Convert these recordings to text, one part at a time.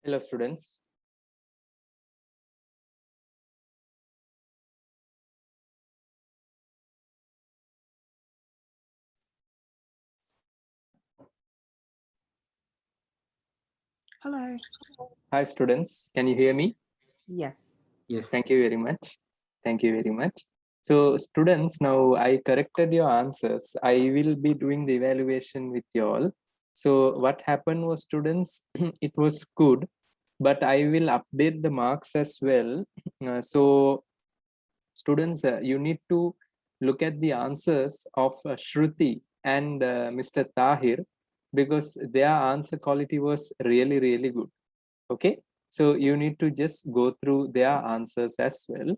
Hello students. Hello. Hi students, can you hear me? Yes. Yes. Thank you very much. Thank you very much. So students, now I corrected your answers. I will be doing the evaluation with you all. So what happened was students, it was good, but I will update the marks as well. So students, you need to look at the answers of Shruti and Mr. Tahir, because their answer quality was really, really good. Okay, so you need to just go through their answers as well.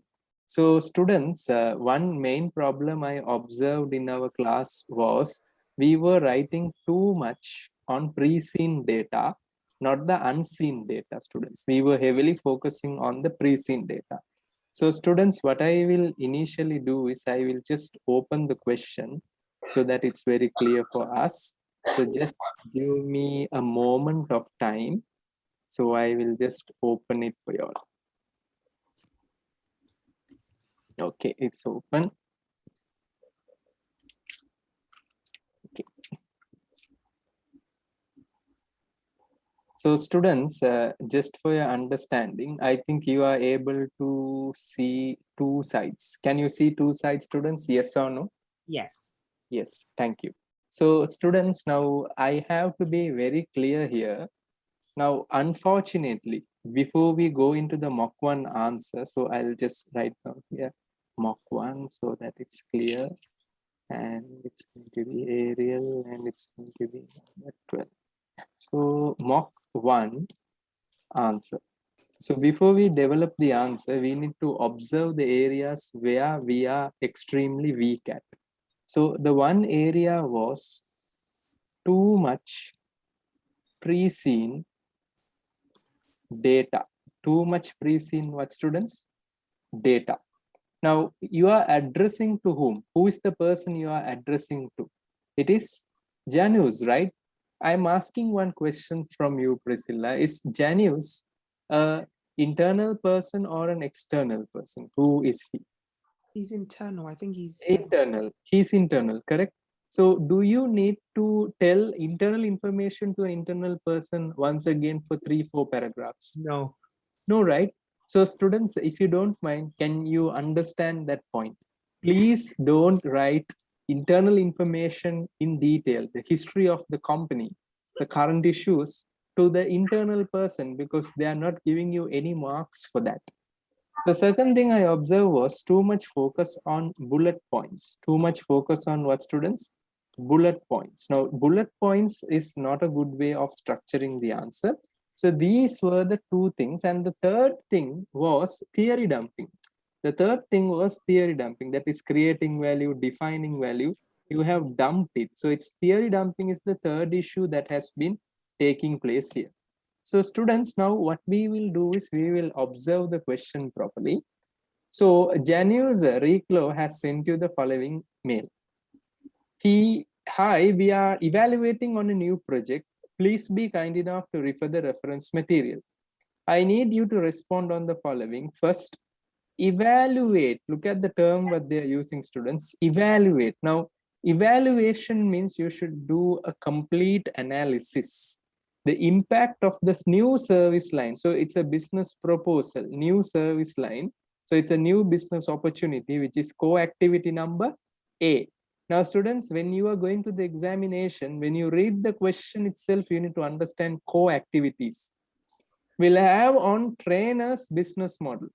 So students, one main problem I observed in our class was we were writing too much on pre-seen data, not the unseen data. Students, we were heavily focusing on the pre-seen data. So students, what I will initially do is I will just open the question so that it's very clear for us. So just give me a moment of time. So I will just open it for you all. Okay, it's open. Okay. So students, just for your understanding, I think you are able to see two sides. Can you see two sides, students? Yes or no? Yes. Yes, thank you. So students, now I have to be very clear here. Now, unfortunately, before we go into the mock 1 answer, so I'll just write down here mock 1 so that it's clear. And it's going to be Arial and it's going to be number 12. So mock 1 answer. So before we develop the answer, we need to observe the areas where we are extremely weak at. So the one area was too much pre-seen data. Too much pre-seen what, students? Data. Now you are addressing to whom? Who is the person you are addressing to? It is Janus, right? I'm asking one question from you, Priscilla. Is Janus an internal person or an external person? Who is he? He's internal. I think he's Internal. He's internal, correct? So do you need to tell internal information to an internal person once again for 3-4 paragraphs? No. No, right? So students, if you don't mind, can you understand that point? Please don't write internal information in detail, the history of the company, the current issues to the internal person, because they are not giving you any marks for that. The second thing I observed was too much focus on bullet points. Too much focus on what, students? Bullet points. Now, bullet points is not a good way of structuring the answer. So these were the two things. And the third thing was theory dumping. The third thing was theory dumping, that is creating value, defining value. You have dumped it. So it's theory dumping is the third issue that has been taking place here. So students, now what we will do is we will observe the question properly. So Janus Reclo has sent you the following mail. Hi, we are evaluating on a new project. Please be kind enough to refer the reference material. I need you to respond on the following. First, evaluate. Look at the term what they are using, students. Evaluate. Now, evaluation means you should do a complete analysis. The impact of this new service line. So it's a business proposal, new service line. So it's a new business opportunity, which is co-activity number A. Now, students, when you are going to the examination, when you read the question itself, you need to understand co-activities. We'll have on trainers business model.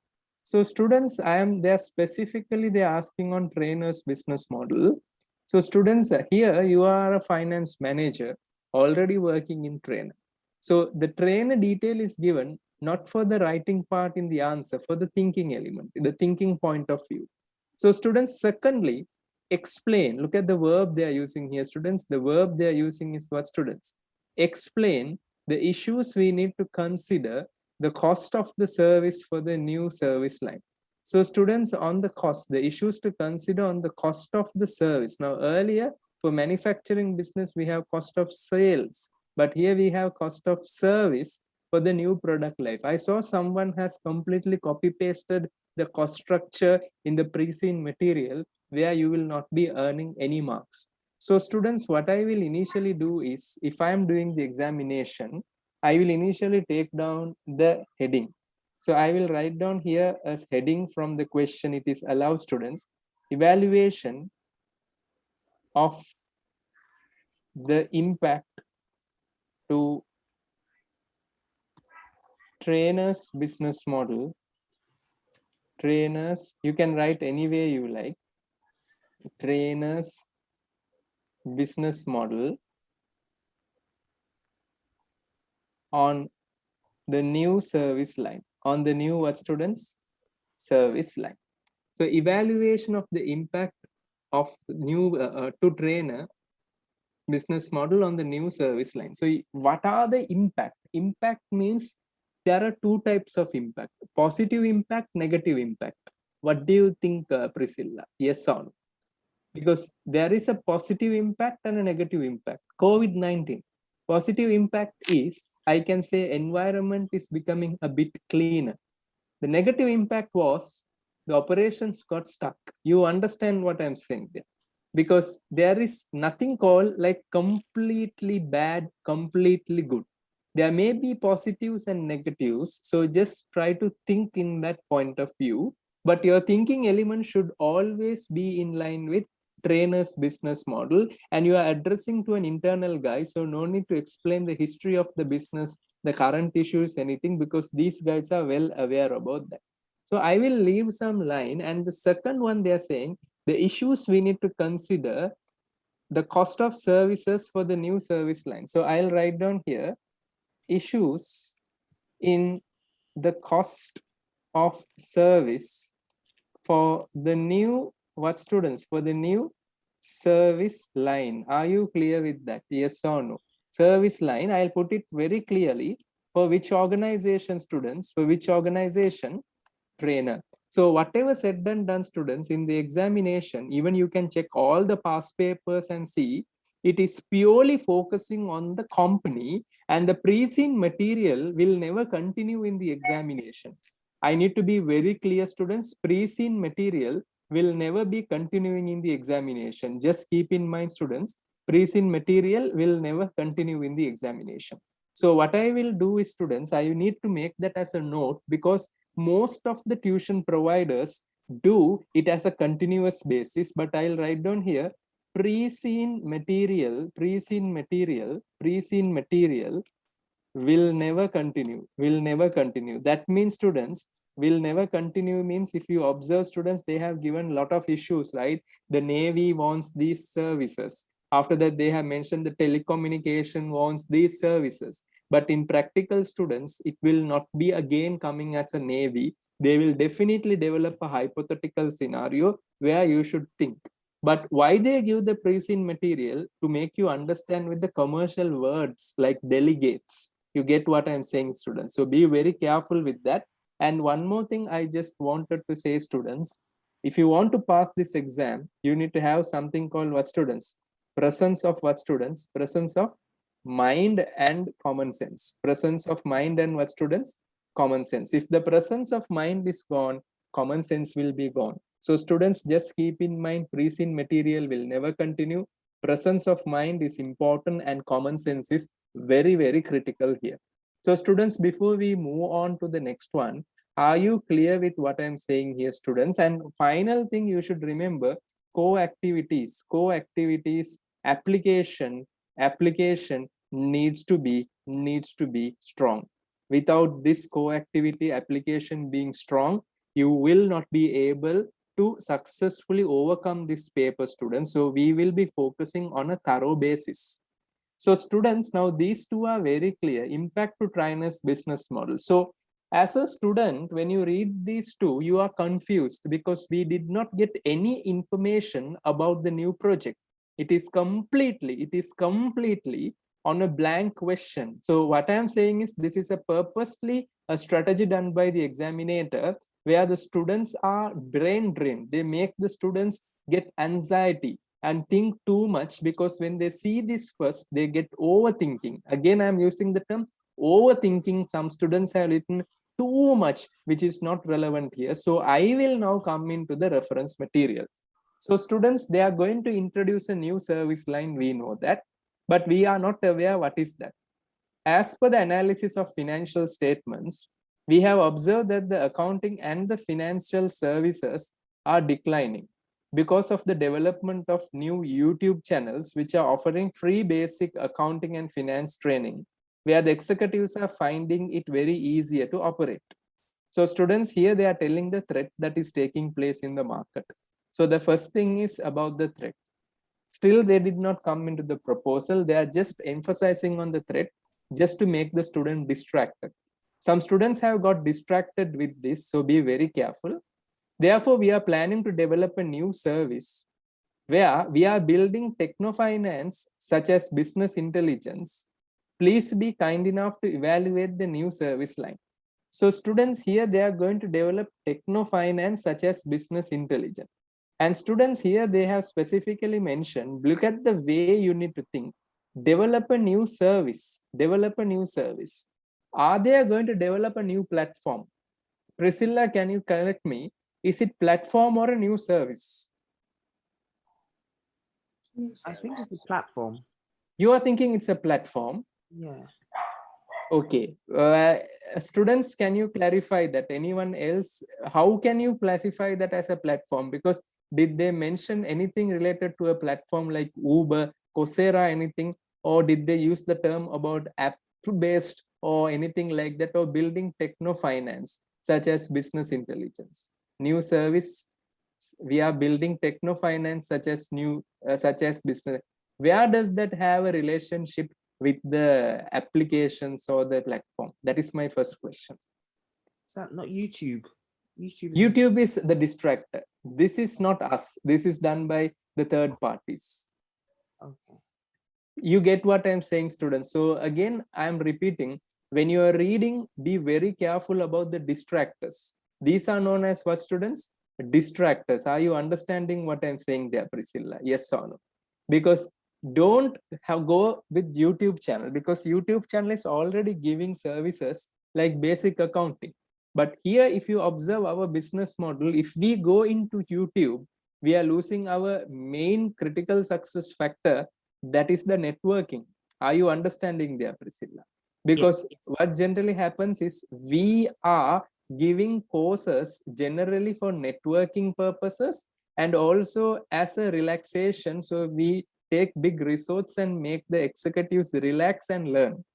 So students, they're specifically they're asking on trainers business model. So students, here you are a finance manager already working in trainer. So the trainer detail is given not for the writing part in the answer, for the thinking element, the thinking point of view. So students, secondly, explain. Look at the verb they are using here, students. The verb they are using is what, students? Explain the issues we need to consider, the cost of the service for the new service line. So students, on the cost, the issues to consider on the cost of the service. Now earlier for manufacturing business, we have cost of sales, but here we have cost of service. for the new product life. I saw someone has completely copy pasted the cost structure in the pre-seen material where you will not be earning any marks. So students, what I will initially do is, if I am doing the examination, I will initially take down the heading. So I will write down here as heading from the question. It is allow students evaluation of the impact to trainers business model. Trainers, you can write any way you like. Trainers business model on the new service line. On the new what students? Service line. So evaluation of the impact of new to trainer business model on the new service line. So what are the impact? Impact means there are two types of impact: positive impact, negative impact. What do you think, Priscilla? Yes or no? Because there is a positive impact and a negative impact. COVID-19. Positive impact is, I can say, environment is becoming a bit cleaner. The negative impact was the operations got stuck. You understand what I'm saying there? Because there is nothing called like completely bad, completely good. There may be positives and negatives. So just try to think in that point of view. But your thinking element should always be in line with trainer's business model, and you are addressing to an internal guy. So no need to explain the history of the business, the current issues, anything, because these guys are well aware about that. So I will leave some line. And the second one, they are saying the issues we need to consider, the cost of services for the new service line. So I'll write down here issues in the cost of service for the new what students, for the new service line. Are you clear with that? Yes or no? Service line, I'll put it very clearly. For which organization, students? For which organization? Trainer. So whatever said and done, students, in the examination, even you can check all the past papers and see it is purely focusing on the company, and the pre-seen material will never continue in the examination. I need to be very clear, students. Pre-seen material will never be continuing in the examination. Just keep in mind, students, pre-seen material will never continue in the examination. So what I will do is, students, I need to make that as a note, because most of the tuition providers do it as a continuous basis. But I'll write down here pre-seen material will never continue, that means, students, will never continue means, if you observe, students, they have given a lot of issues, right? The Navy wants these services. After that, they have mentioned the telecommunication wants these services. But in practical, students, it will not be again coming as a Navy. They will definitely develop a hypothetical scenario where you should think. But why they give the pre-seen material? To make you understand with the commercial words like delegates. You get what I'm saying, students? So be very careful with that. And one more thing I just wanted to say, students, if you want to pass this exam, you need to have something called what, students? Presence of what, students? Presence of mind and common sense. Presence of mind and what, students? Common sense. If the presence of mind is gone, common sense will be gone. So students, just keep in mind, pre-seen material will never continue. Presence of mind is important, and common sense is very, very critical here. So students, before we move on to the next one, are you clear with what I'm saying here, students? And final thing you should remember, co-activities, application needs to be strong. Without this co-activity application being strong, you will not be able to successfully overcome this paper, students. So we will be focusing on a thorough basis. So students, now these two are very clear. Impact to trainers business model. So as a student, when you read these two, you are confused because we did not get any information about the new project. It is completely on a blank question. So what I'm saying is, this is a purposely a strategy done by the examinator, where the students are brain drained. They make the students get anxiety and think too much, because when they see this first, they get overthinking. Again, I'm using the term overthinking. Some students have written too much, which is not relevant here. So I will now come into the reference material. So students, they are going to introduce a new service line. We know that, but we are not aware what is that. As per the analysis of financial statements, we have observed that the accounting and the financial services are declining because of the development of new YouTube channels, which are offering free basic accounting and finance training, where the executives are finding it very easier to operate. So students, here they are telling the threat that is taking place in the market. So the first thing is about the threat. Still, they did not come into the proposal. They are just emphasizing on the threat just to make the student distracted. Some students have got distracted with this, so be very careful. Therefore, we are planning to develop a new service where we are building techno-finance such as business intelligence. Please be kind enough to evaluate the new service line. So students, here they are going to develop techno-finance such as business intelligence. And students, here they have specifically mentioned, look at the way you need to think. Develop a new service. Develop a new service. Are they going to develop a new platform? Priscilla, can you correct me? Is it platform or a new service? I think it's a platform. You are thinking it's a platform. Yeah. Okay. Students, can you clarify that? Anyone else? How can you classify that as a platform? Because did they mention anything related to a platform like Uber, Coursera, anything? Or did they use the term about app-based or anything like that, or building techno-finance, such as business intelligence? New service, we are building techno-finance such as business. Where does that have a relationship with the applications or the platform? That is my first question. Is that not YouTube? YouTube is the distractor. This is not us. This is done by the third parties. Okay. You get what I'm saying, students? So again, I'm repeating, when you are reading, be very careful about the distractors. These are known as what, students? Distractors. Are you understanding what I'm saying there, Priscilla? Yes or no? Because don't go with YouTube channel, because YouTube channel is already giving services like basic accounting. But here, if you observe our business model, if we go into YouTube, we are losing our main critical success factor, that is the networking. Are you understanding there, Priscilla? Because what generally happens is we are giving courses generally for networking purposes and also as a relaxation. So we take big resorts and make the executives relax and learn.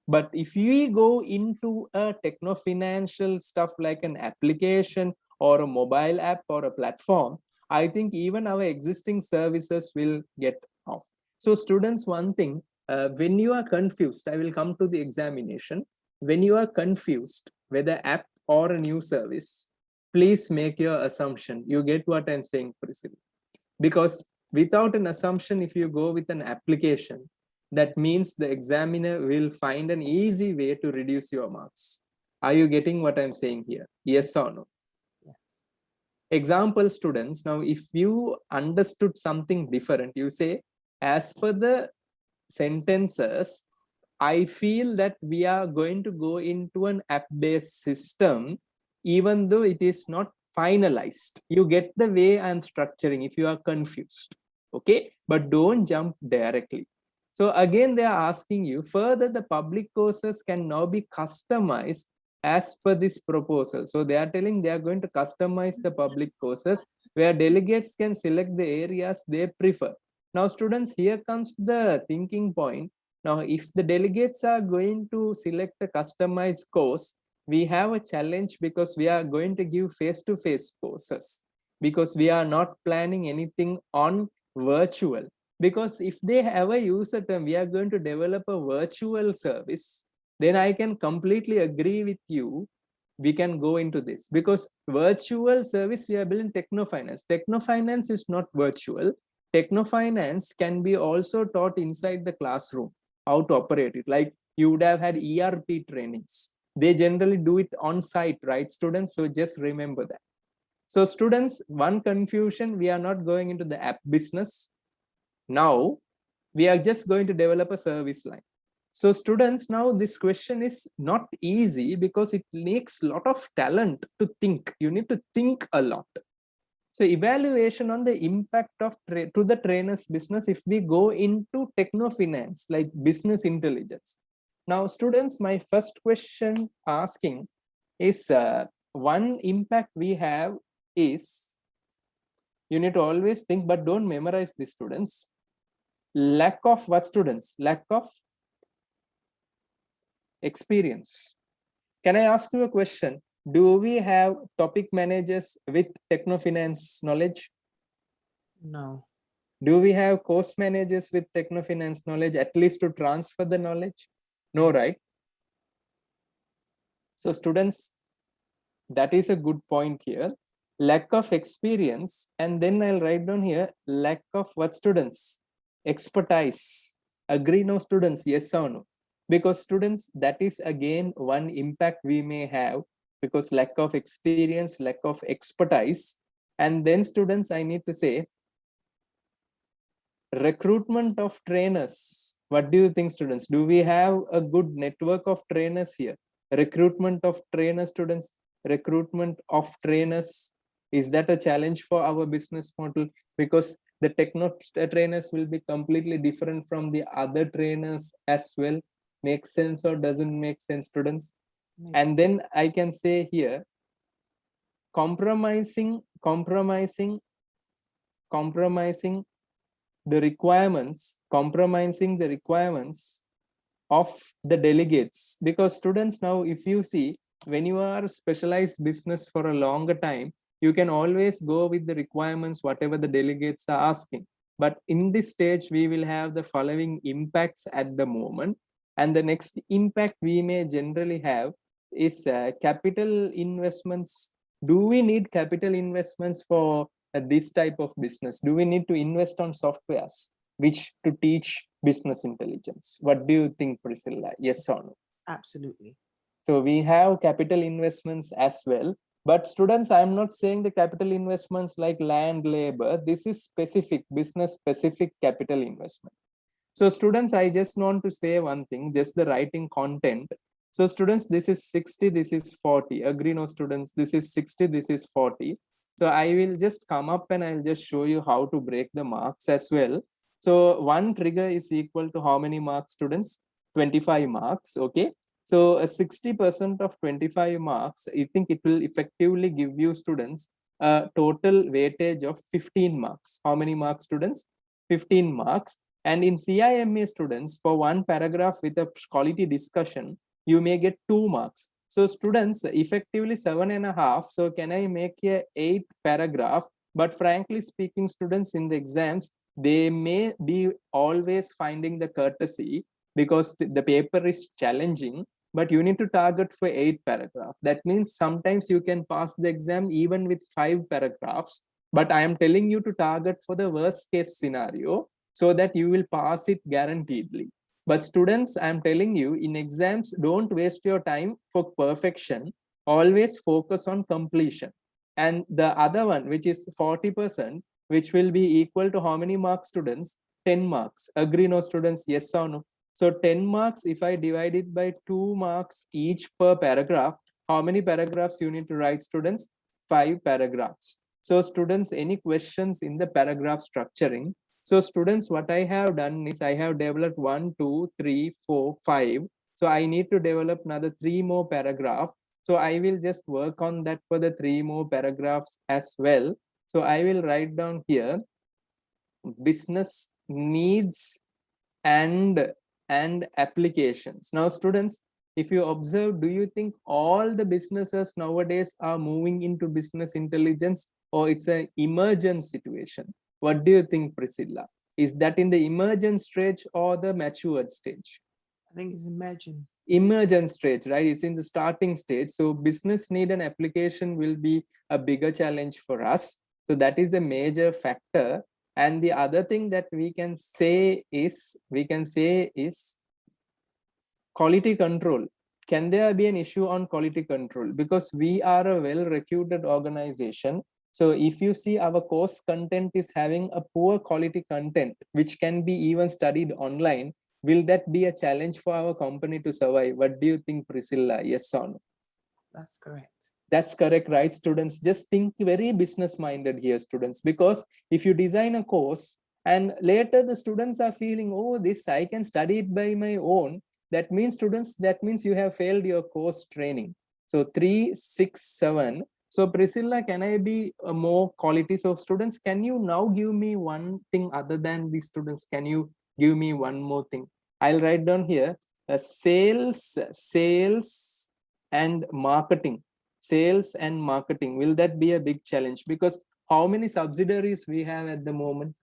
But if we go into a techno-financial stuff like an application or a mobile app or a platform, I think even our existing services will get off. So students, one thing, when you are confused, I will come to the examination. When you are confused whether app or a new service, please make your assumption. You get what I'm saying, Priscilla? Because without an assumption, if you go with an application, that means the examiner will find an easy way to reduce your marks. Are you getting what I'm saying here? Yes or no? Yes. Example, students, now if you understood something different, you say, as per the sentences, I feel that we are going to go into an app-based system, even though it is not finalized. You get the way I'm structuring if you are confused, okay? But don't jump directly. So again, they are asking you, further, the public courses can now be customized as per this proposal. So they are telling they are going to customize the public courses where delegates can select the areas they prefer. Now, students, here comes the thinking point. Now, if the delegates are going to select a customized course, we have a challenge because we are going to give face-to-face courses, because we are not planning anything on virtual. Because if they ever use a term, we are going to develop a virtual service, then I can completely agree with you. We can go into this because virtual service, we are building techno-finance. Techno-finance is not virtual. Techno-finance can be also taught inside the classroom, how to operate it. Like you would have had ERP trainings. They generally do it on site, right, students? So just remember that. So students, one confusion, we are not going into the app business. Now, we are just going to develop a service line. So students, now this question is not easy because it takes a lot of talent to think. You need to think a lot. So evaluation on the impact of to the trainer's business, if we go into technofinance, like business intelligence. Now students, my first question asking is, one impact we have is, you need to always think, but don't memorize this, students. Lack of what, students? Lack of experience. Can I ask you a question? Do we have topic managers with technofinance knowledge? No. Do we have course managers with technofinance knowledge, at least to transfer the knowledge? No, right? So students, that is a good point here. Lack of experience, and then I'll write down here, lack of what, students? Expertise. Agree, no, students? Yes or no? Because students, that is again one impact we may have, because lack of experience, lack of expertise. And then students, I need to say, recruitment of trainers. What do you think, students? Do we have a good network of trainers here? Recruitment of trainers, students. Recruitment of trainers, is that a challenge for our business model? Because the techno trainers will be completely different from the other trainers as well. Makes sense or doesn't make sense, students? And then I can say here, compromising the requirements, compromising the requirements of the delegates. Because students, now if you see, when you are specialized business for a longer time, you can always go with the requirements whatever the delegates are asking. But in this stage, we will have the following impacts at the moment. And the next impact we may generally have is capital investments. Do we need capital investments for this type of business? Do we need to invest on softwares which to teach business intelligence? What do you think, Priscilla? Yes or no? Absolutely. So we have capital investments as well. But students, I'm not saying the capital investments like land, labor. This is specific, business specific capital investment. So students, I just want to say one thing, just the writing content. So students, this is 60, this is 40. Agree, no, students? This is 60, this is 40. So I will just come up and I'll just show you how to break the marks as well. So one trigger is equal to how many marks, students? 25 marks, okay? So 60% of 25 marks, I think it will effectively give you, students, a total weightage of 15 marks. How many marks, students? 15 marks. And in CIMA, students, for one paragraph with a quality discussion, you may get 2 marks. So students, effectively 7.5. So can I make a 8 paragraph? But frankly speaking, students, in the exams, they may be always finding the courtesy because the paper is challenging, but you need to target for 8 paragraphs. That means sometimes you can pass the exam even with 5 paragraphs, but I am telling you to target for the worst case scenario so that you will pass it guaranteedly. But students, I'm telling you, in exams, don't waste your time for perfection. Always focus on completion. And the other one, which is 40%, which will be equal to how many marks, students? 10 marks. Agree, no, students? Yes or no? So 10 marks, if I divide it by 2 marks each per paragraph, how many paragraphs you need to write, students? 5 paragraphs. So students, any questions in the paragraph structuring? So students, what I have done is I have developed 1, 2, 3, 4, 5. So I need to develop another 3 more paragraphs. So I will just work on that for the 3 more paragraphs as well. So I will write down here, business needs and applications. Now students, if you observe, do you think all the businesses nowadays are moving into business intelligence, or it's an emergent situation? What do you think, Priscilla? Is that in the emergent stage or the matured stage? I think it's emerging. Emergent stage, right? It's in the starting stage. So business need and application will be a bigger challenge for us. So that is a major factor. And the other thing that we can say is quality control. Can there be an issue on quality control? Because we are a well-reputed organization. So if you see our course content is having a poor quality content, which can be even studied online, Will that be a challenge for our company to survive? What do you think, Priscilla? Yes or no? That's correct. That's correct, right, students? Just think very business minded here, students, because if you design a course and later the students are feeling, oh, this I can study it by my own, that means, students, that means you have failed your course training. So 3, 6, 7. So Priscilla, can I be more qualities of students? Can you now give me one thing other than these students? Can you give me one more thing? I'll write down here, sales and marketing. Sales and marketing, will that be a big challenge? Because how many subsidiaries we have at the moment?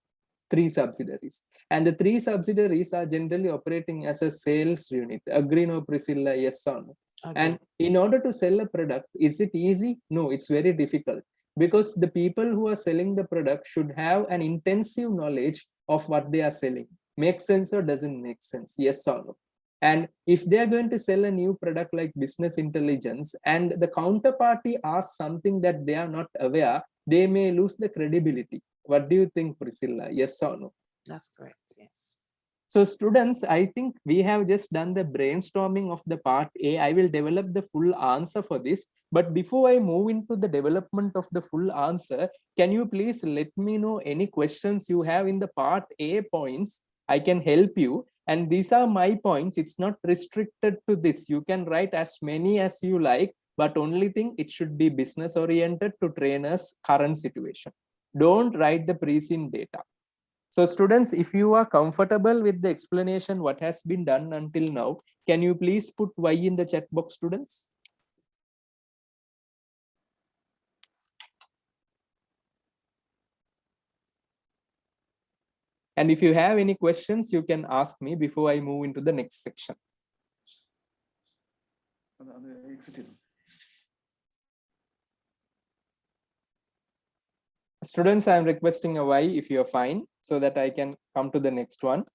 3 subsidiaries, and the 3 subsidiaries are generally operating as a sales unit. Agree, no, Priscilla? Yes or no? Okay. And in order to sell a product, is it easy? No, it's very difficult, because the people who are selling the product should have an intensive knowledge of what they are selling. Make sense or doesn't make sense? Yes or no? And if they are going to sell a new product like business intelligence, and the counterparty asks something that they are not aware, they may lose the credibility. What do you think, Priscilla? Yes or no? That's correct. Yes. So students, I think we have just done the brainstorming of the part A. I will develop the full answer for this. But before I move into the development of the full answer, can you please let me know any questions you have in the part A points? I can help you. And these are my points. It's not restricted to this. You can write as many as you like, but only thing, it should be business oriented to trainers' current situation. Don't write the pre-seen data. So students, if you are comfortable with the explanation, what has been done until now, can you please put Y in the chat box, students? And if you have any questions, you can ask me before I move into the next section. Students, I am requesting a Y if you are fine, so that I can come to the next one.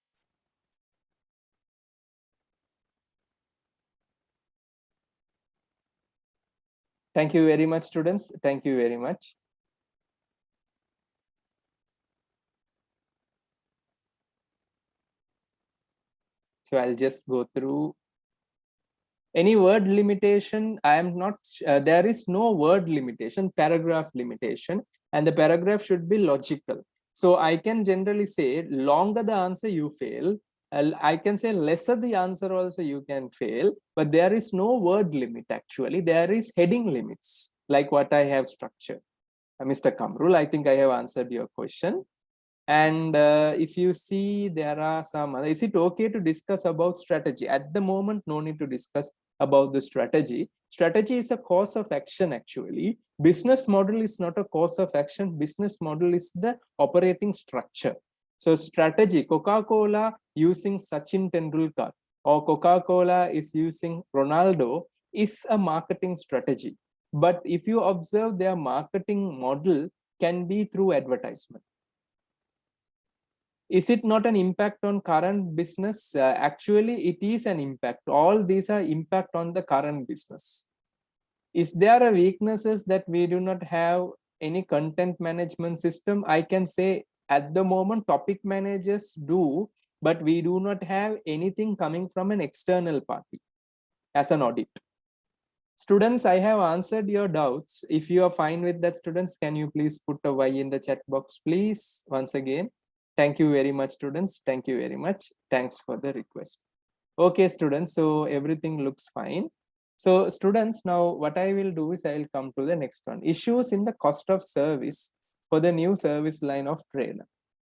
Thank you very much, students. Thank you very much. So I'll just go through. Any word limitation? I am not, there is no word limitation, paragraph limitation, and the paragraph should be logical. So I can generally say longer the answer, you fail. I can say lesser the answer also, you can fail, but there is no word limit actually. There is heading limits, like what I have structured. Mr. Kamrul, I think I have answered your question. And if you see, there are some, is it okay to discuss about strategy? At the moment, no need to discuss about the strategy. Strategy is a course of action actually. Business model is not a course of action. Business model is the operating structure. So strategy, Coca-Cola using Sachin Tendulkar or Coca-Cola is using Ronaldo is a marketing strategy. But if you observe, their marketing model can be through advertisement. Is it not an impact on current business? Actually, it is an impact. All these are impact on the current business. Is there a weaknesses that we do not have any content management system? I can say at the moment, topic managers do, but we do not have anything coming from an external party as an audit. Students, I have answered your doubts. If you are fine with that, students, can you please put a Y in the chat box, please, once again. Thank you very much, students. Thank you very much. Thanks for the request. Okay, students, so everything looks fine. So students, now what I will do is I will come to the next one. Issues in the cost of service for the new service line of trainer.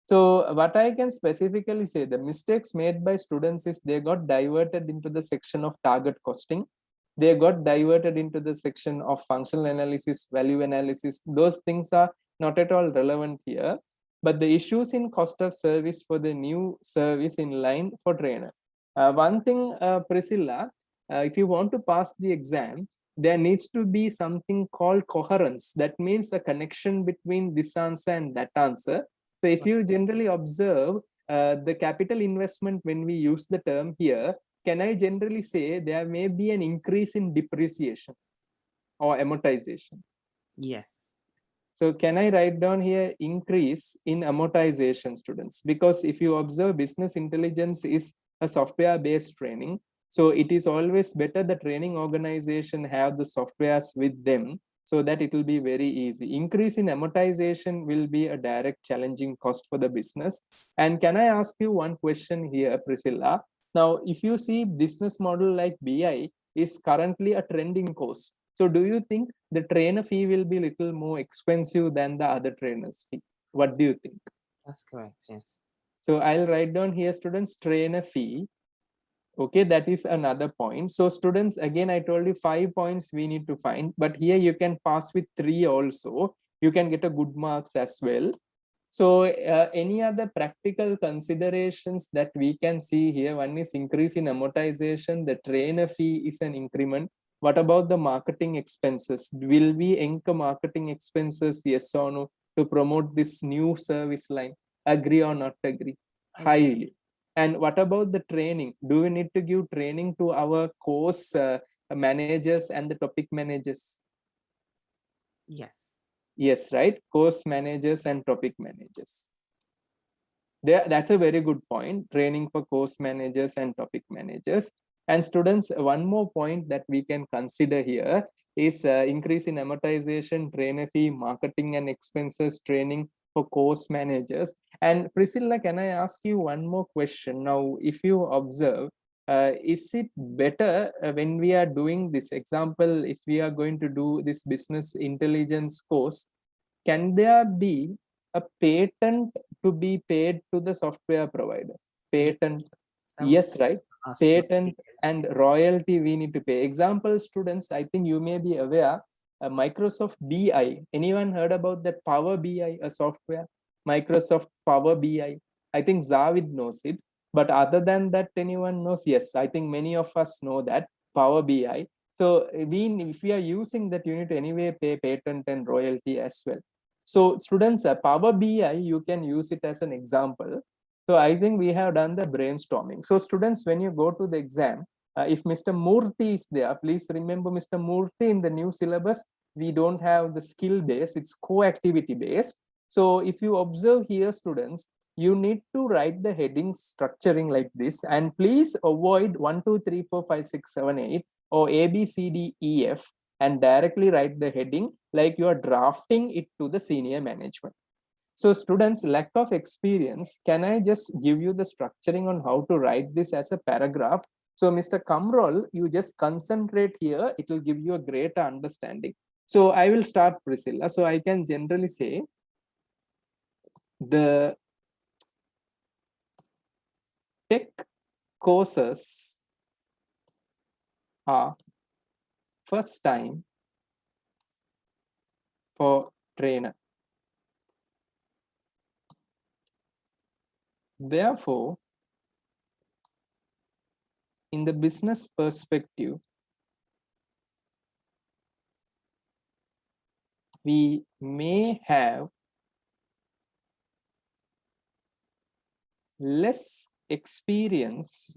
So what I can specifically say, the mistakes made by students is they got diverted into the section of target costing. They got diverted into the section of functional analysis, value analysis. Those things are not at all relevant here. But the issues in cost of service for the new service in line for trainer. One thing, Priscilla, if you want to pass the exam, there needs to be something called coherence. That means a connection between this answer and that answer. So if you generally observe the capital investment, when we use the term here, can I generally say there may be an increase in depreciation or amortization? Yes. So can I write down here increase in amortization, students? Because if you observe, business intelligence is a software based training. So it is always better the training organization have the softwares with them so that it will be very easy. Increase in amortization will be a direct challenging cost for the business. And can I ask you one question here, Priscilla? Now, if you see business model like BI is currently a trending course. So do you think the trainer fee will be little more expensive than the other trainers fee? What do you think? That's correct. Yes. So I'll write down here, students, trainer fee. Okay, that is another point. So students, again, I told you 5 points we need to find, but here you can pass with 3 also. You can get a good marks as well. So any other practical considerations that we can see here? One is increase in amortization. The trainer fee is an increment. What about the marketing expenses? Will we incur marketing expenses, yes or no, to promote this new service line? Agree or not agree? Highly. And what about the training? Do we need to give training to our course managers and the topic managers? Yes. Yes, right? Course managers and topic managers. That's a very good point. Training for course managers and topic managers. And students, one more point that we can consider here is increase in amortization, trainer fee, marketing and expenses, training for course managers. And Priscilla, can I ask you one more question? Now, if you observe, is it better when we are doing this example, if we are going to do this business intelligence course, can there be a patent to be paid to the software provider? Patent, yes, right? Patent and royalty we need to pay. Example, students, I think you may be aware, Microsoft BI. Anyone heard about that Power BI, a software? Microsoft Power BI. I think Zavid knows it. But other than that, anyone knows? Yes, I think many of us know that Power BI. So if we are using that, you need to anyway pay patent and royalty as well. So students, Power BI, you can use it as an example. So I think we have done the brainstorming. So students, when you go to the exam, if Mr. Murthy is there, please remember Mr. Murthy in the new syllabus, we don't have the skill base, it's co-activity based. So if you observe here, students, you need to write the heading structuring like this, and please avoid 1, 2, 3, 4, 5, 6, 7, 8 or A, B, C, D, E, F, and directly write the heading like you are drafting it to the senior management. So students, lack of experience, can I just give you the structuring on how to write this as a paragraph? So Mr. Kamrol, you just concentrate here, it will give you a greater understanding. So I will start, Priscilla. So I can generally say the tech courses are first time for trainer. Therefore, in the business perspective, we may have less experience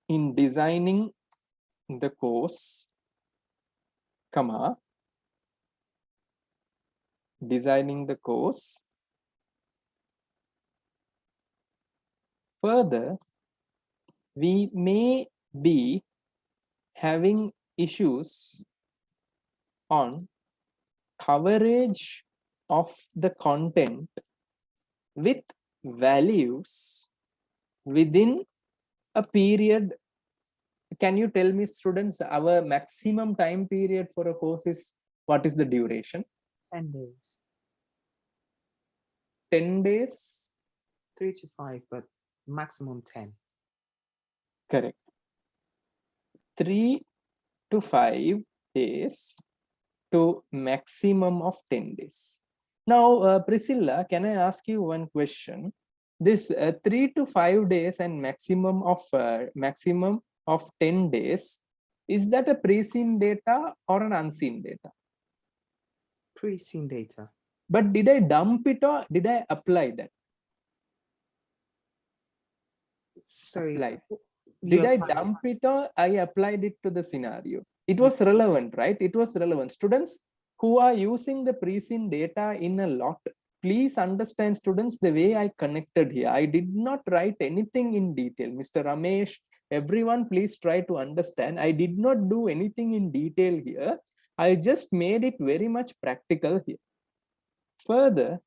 in designing the course, comma, designing the course. Further, we may be having issues on coverage of the content with values within a period. Can you tell me, students, our maximum time period for a course is, what is the duration? 10 days. 10 days? 3 to 5, but maximum 10. Correct. 3 to 5 days to maximum of 10 days. Now, Priscilla, can I ask you one question? This 3 to 5 days and maximum of 10 days, is that a pre-seen data or an unseen data? Pre-seen data. But did I dump it or did I apply that? Sorry. Applied. You Did I applied it. dump it or I applied it to the scenario? It was relevant, right? It was relevant. Students, who are using the pre-seen data in a lot, please understand, students, the way I connected here. I did not write anything in detail. Mr. Ramesh, everyone, please try to understand. I did not do anything in detail here. I just made it very much practical here. Further,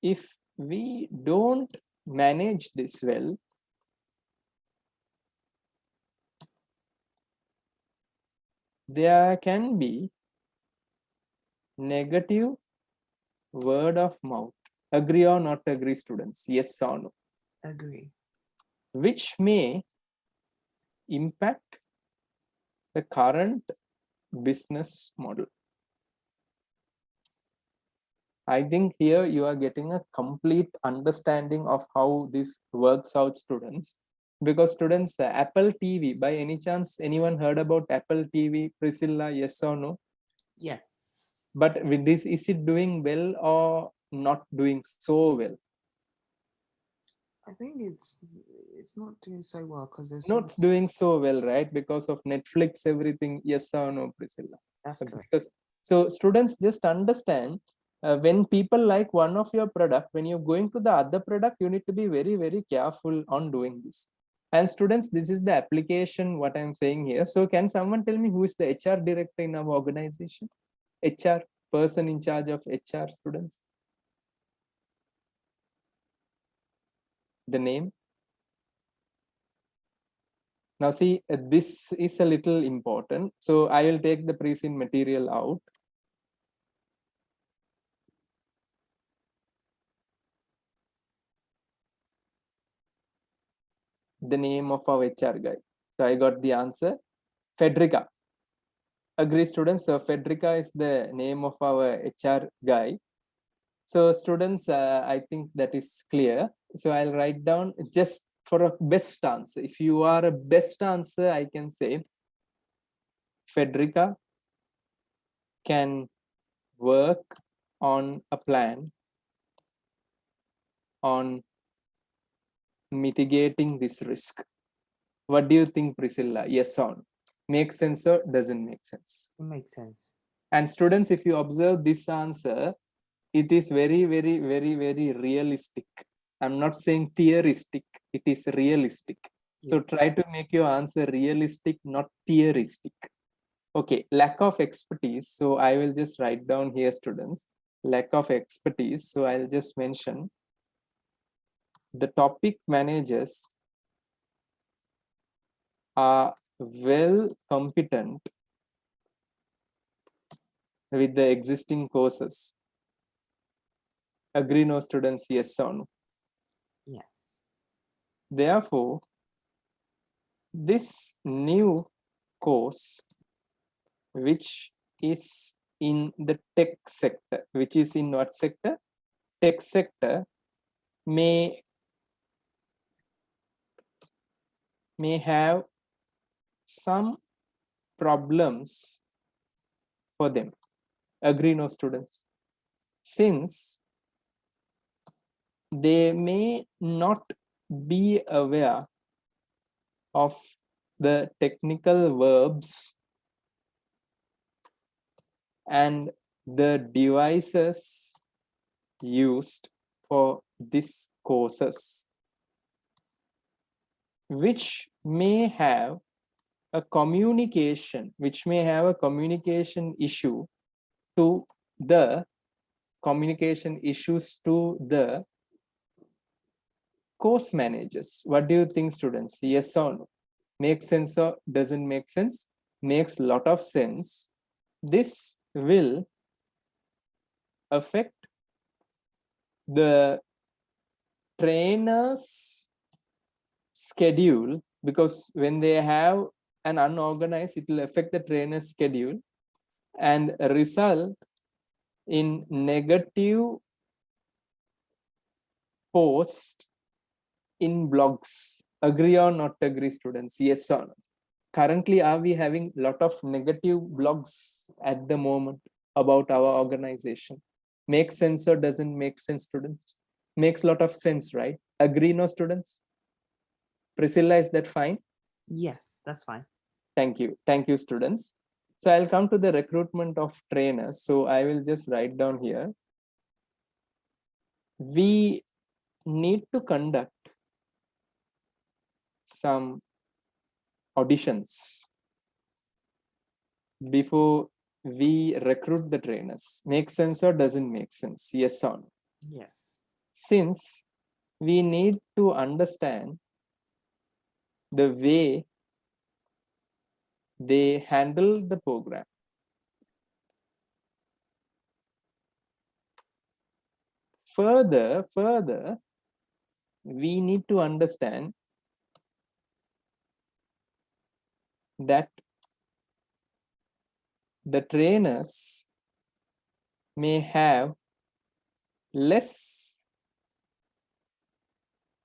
if we don't manage this well, there can be negative word of mouth. Agree or not agree, students? Yes or no? Agree. Which may impact the current business model. I think here you are getting a complete understanding of how this works out, students. Because students, Apple TV, by any chance, anyone heard about Apple TV, Priscilla? Yes or no? Yes. But with this, is it doing well or not doing so well? I think it's not doing so well because there's Not doing so well, right? Because of Netflix, everything. Yes or no, Priscilla? that's correct. Because, so students, just understand, when people like one of your product, when you're going to the other product, you need to be very, very careful on doing this. And students, this is the application, what I'm saying here. So can someone tell me who is the HR director in our organization? HR, person in charge of HR, students? The name? Now see, this is a little important. So I will take the pre-seen material out. The name of our HR guy. So I got the answer, Federica. Agree, students? So Federica is the name of our HR guy. So students, I think that is clear. So I'll write down just for a best answer. If you are a best answer, I can say Federica can work on a plan on mitigating this risk. What do you think, Priscilla? Yes or no? Makes sense or doesn't make sense? It makes sense. And students, if you observe this answer, it is very, very, very, very realistic. I'm not saying theoristic, it is realistic. So try to make your answer realistic, not theoristic. Okay, lack of expertise. So I will just write down here, students, lack of expertise. So I'll just mention the topic managers are well competent with the existing courses. Agree, no, students? Yes or no? Yes. Therefore, this new course, which is in the tech sector, which is in what sector? Tech sector, may have some problems for them. Agree, no, students? Since they may not be aware of the technical verbs and the devices used for these courses, which may have a communication issue to the course managers. What do you think, students? Yes or no? Makes sense or doesn't make sense? Makes a lot of sense. This will affect the trainer's schedule, because when they have an unorganized, it will affect the trainer's schedule and result in negative posts in blogs. Agree or not agree, students? Yes or no? Currently, are we having a lot of negative blogs at the moment about our organization? Makes sense or doesn't make sense, students? Makes a lot of sense, right? Agree, no, students? Priscilla, is that fine? Yes, that's fine. Thank you. Thank you, students. So I'll come to the recruitment of trainers. So I will just write down here. We need to conduct some auditions before we recruit the trainers. Make sense or doesn't make sense? Yes or no? Yes. Since we need to understand the way they handle the program. Further, we need to understand that the trainers may have less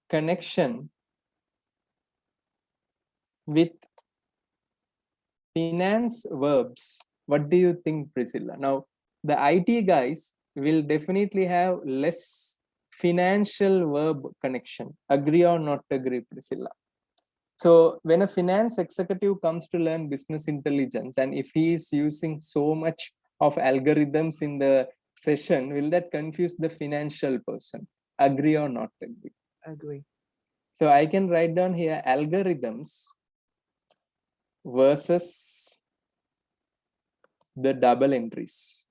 connection with finance verbs. What do you think, Priscilla? Now, the IT guys will definitely have less financial verb connection. Agree or not agree, Priscilla? So when a finance executive comes to learn business intelligence, and if he is using so much of algorithms in the session, will that confuse the financial person? Agree or not agree? Agree. So I can write down here algorithms versus the double entries.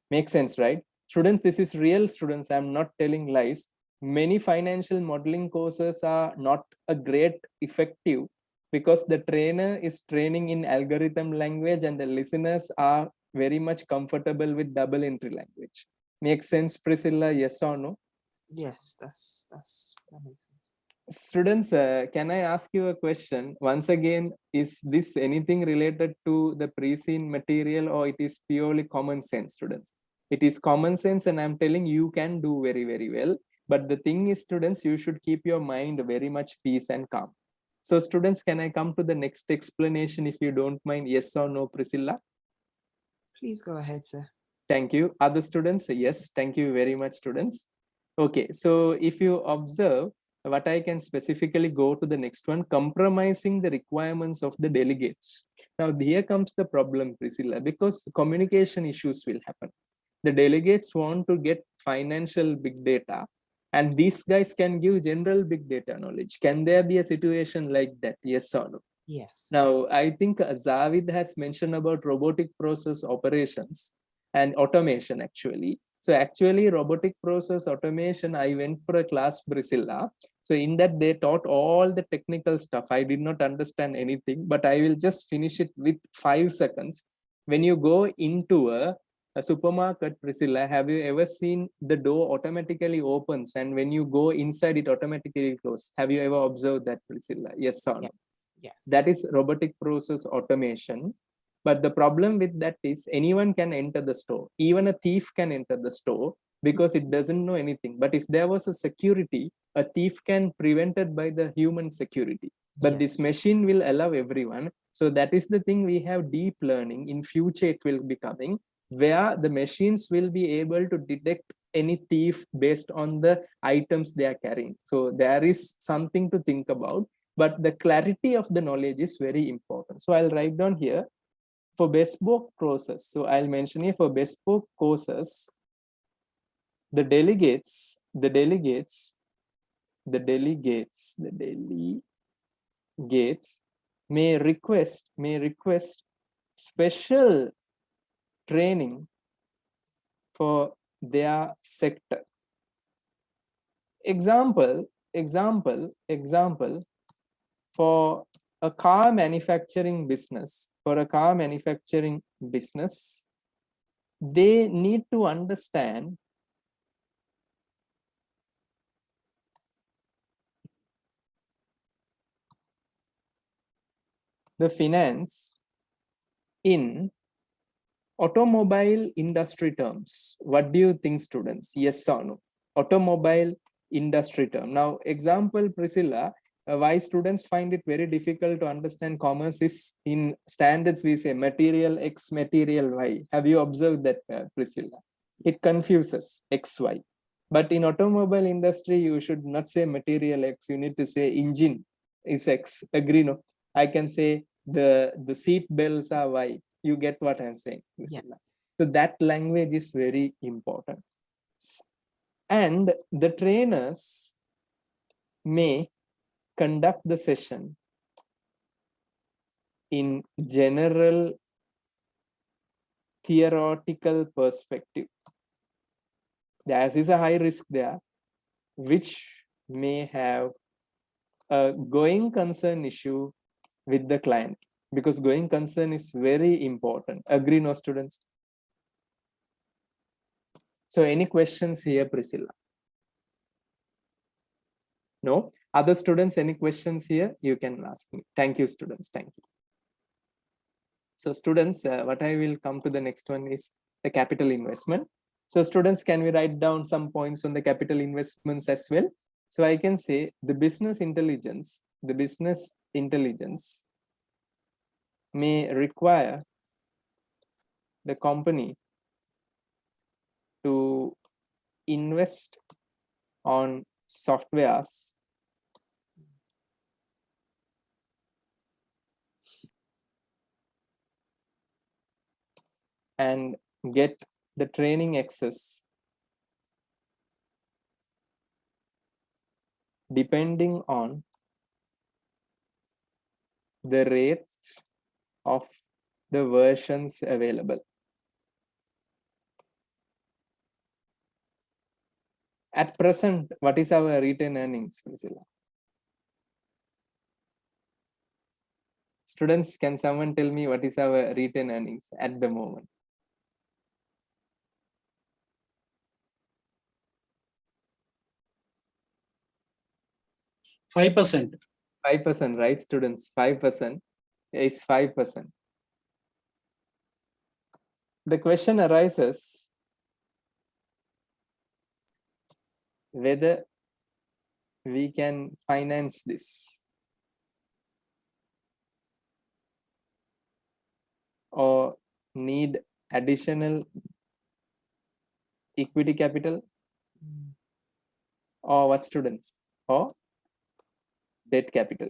Makes sense, right? Students, this is real, students. I'm not telling lies. Many financial modeling courses are not a great effective because the trainer is training in algorithm language and the listeners are very much comfortable with double entry language. Makes sense, Priscilla? Yes or no? Yes, that makes sense. Students, can I ask you a question? Once again, is this anything related to the pre-seen material or it is purely common sense, students? It is common sense and I'm telling you can do very, very well. But the thing is, students, you should keep your mind very much peace and calm. So students, can I come to the next explanation if you don't mind? Yes or no, Priscilla? Please go ahead, sir. Thank you. Other students? Yes, thank you very much, students. Okay, so if you observe, what I can specifically go to the next one, compromising the requirements of the delegates. Now, here comes the problem, Priscilla, because communication issues will happen. The delegates want to get financial big data, and these guys can give general big data knowledge. Can there be a situation like that? Yes or no? Yes. Now, I think Zavid has mentioned about robotic process operations and automation actually. So actually robotic process automation, I went for a class, Priscilla. So in that they taught all the technical stuff. I did not understand anything, but I will just finish it with 5 seconds. When you go into a supermarket, Priscilla, have you ever seen the door automatically opens and when you go inside it automatically closes? Have you ever observed that, Priscilla? Yes or no? Yes. That is robotic process automation. But the problem with that is anyone can enter the store. Even a thief can enter the store because it doesn't know anything. But if there was a security, a thief can prevent it by the human security. But Yes. this machine will allow everyone. So that is the thing, we have deep learning. In future, it will be coming where the machines will be able to detect any thief based on the items they are carrying. So there is something to think about, but the clarity of the knowledge is very important. So I'll write down here for bespoke process. So I'll mention here for bespoke courses, the delegates may request special training for their sector. Example, for a car manufacturing business, they need to understand the finance in automobile industry terms. What do you think, students? Yes or no? Automobile industry term. Now, example, Priscilla, why students find it very difficult to understand commerce is in standards we say material X, material Y. Have you observed that, Priscilla? It confuses X, Y. But in automobile industry, you should not say material X. You need to say engine is X. Agree, no? I can say the seat belts are Y. You get what I'm saying, Yeah. Priscilla? So that language is very important. And the trainers may conduct the session in general theoretical perspective. There is a high risk there, which may have a going concern issue with the client, because going concern is very important. Agree, no, students? So any questions here, Priscilla? No? Other students, any questions here? You can ask me. Thank you, students. Thank you. So students, what I will come to the next one is the capital investment. So students, can we write down some points on the capital investments as well? So I can say the business intelligence may require the company to invest on softwares and get the training access depending on the rates of the versions available. At present, what is our retained earnings, Priscilla? Students, can someone tell me what is our retained earnings at the moment? Five 5%. 5%, right, students? 5% is 5%. The question arises whether we can finance this or need additional equity capital, or what, students? Or debt capital.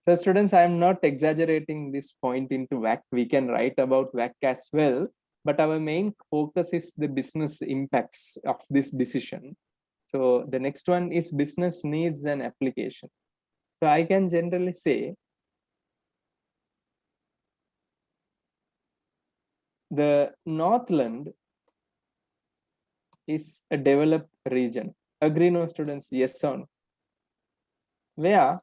So students, I am not exaggerating this point into WACC. We can write about WACC as well, but our main focus is the business impacts of this decision. So the next one is business needs and application. So I can generally say the Northland is a developed region. Agree, no, students? Yes or no? Where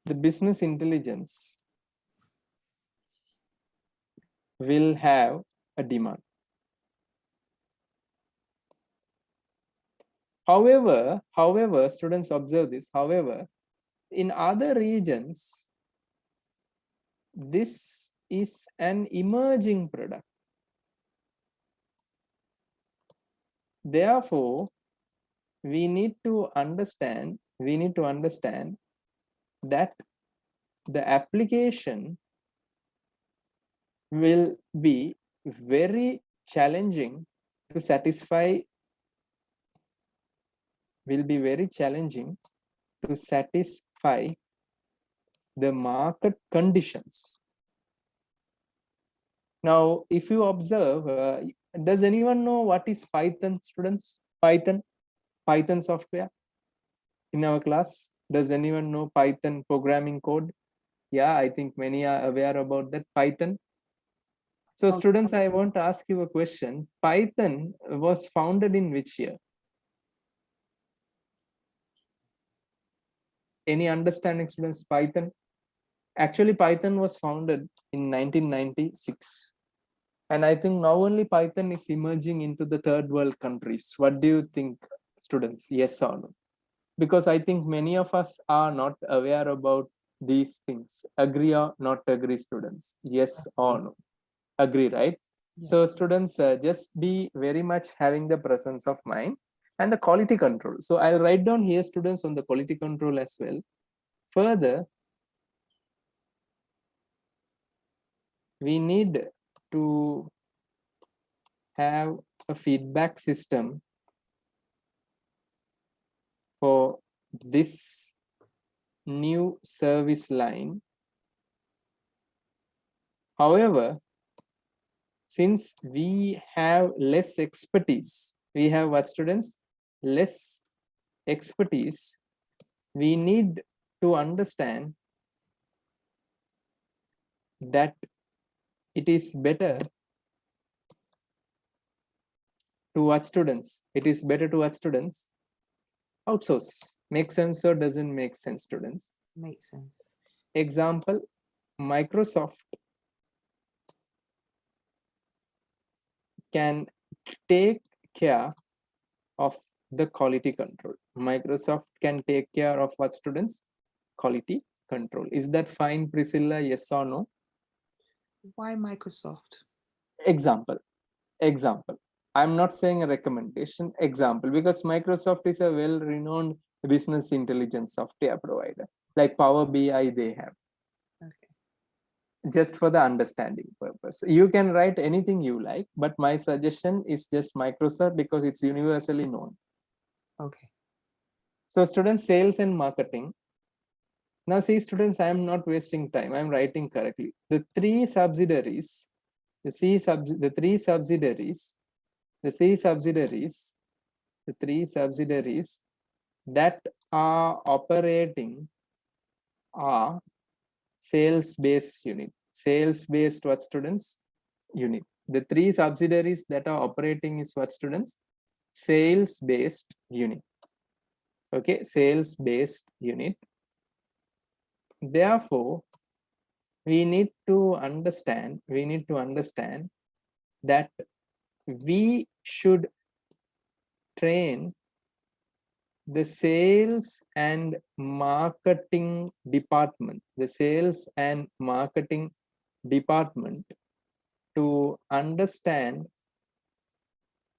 the business intelligence will have a demand. However, students, observe this. However, in other regions, this is an emerging product. Therefore, we need to understand that the application will be very challenging to satisfy the market conditions. Now, if you observe, does anyone know what is Python, students? Python software in our class? Does anyone know Python programming code? Yeah, I think many are aware about that Python. So Okay. students, I want to ask you a question. Python was founded in which year? Any understanding, students? Python? Actually, Python was founded in 1996. And I think now only Python is emerging into the third world countries. What do you think, students? Yes or no? Because I think many of us are not aware about these things. Agree or not agree, students? Yes or no? Agree, right? Yeah. So students, just be very much having the presence of mind and the quality control. So I'll write down here, students, on the quality control as well. Further, we need to have a feedback system for this new service line However, since we have less expertise, we have what students? Less expertise. We need to understand that it is better to what students? It is better to what students? Outsource. Make sense or doesn't make sense, students? Makes sense. Example, Microsoft can take care of the quality control. Microsoft can take care of what, students? Quality control. Is that fine, Priscilla? Yes or no? Why Microsoft? Example. I'm not saying a recommendation. Example, because Microsoft is a well-renowned business intelligence software provider, like Power BI they have. Okay. Just for the understanding purpose, you can write anything you like, but my suggestion is just Microsoft because it's universally known. Okay. So students, sales and marketing. Now see, students, I am not wasting time. I'm writing correctly. The three subsidiaries, the three subsidiaries that are operating are sales-based unit. Sales-based what, students? Unit. The three subsidiaries that are operating is what, students? Sales-based unit. Okay, sales-based unit. Therefore, we need to understand that we should train the sales and marketing department, to understand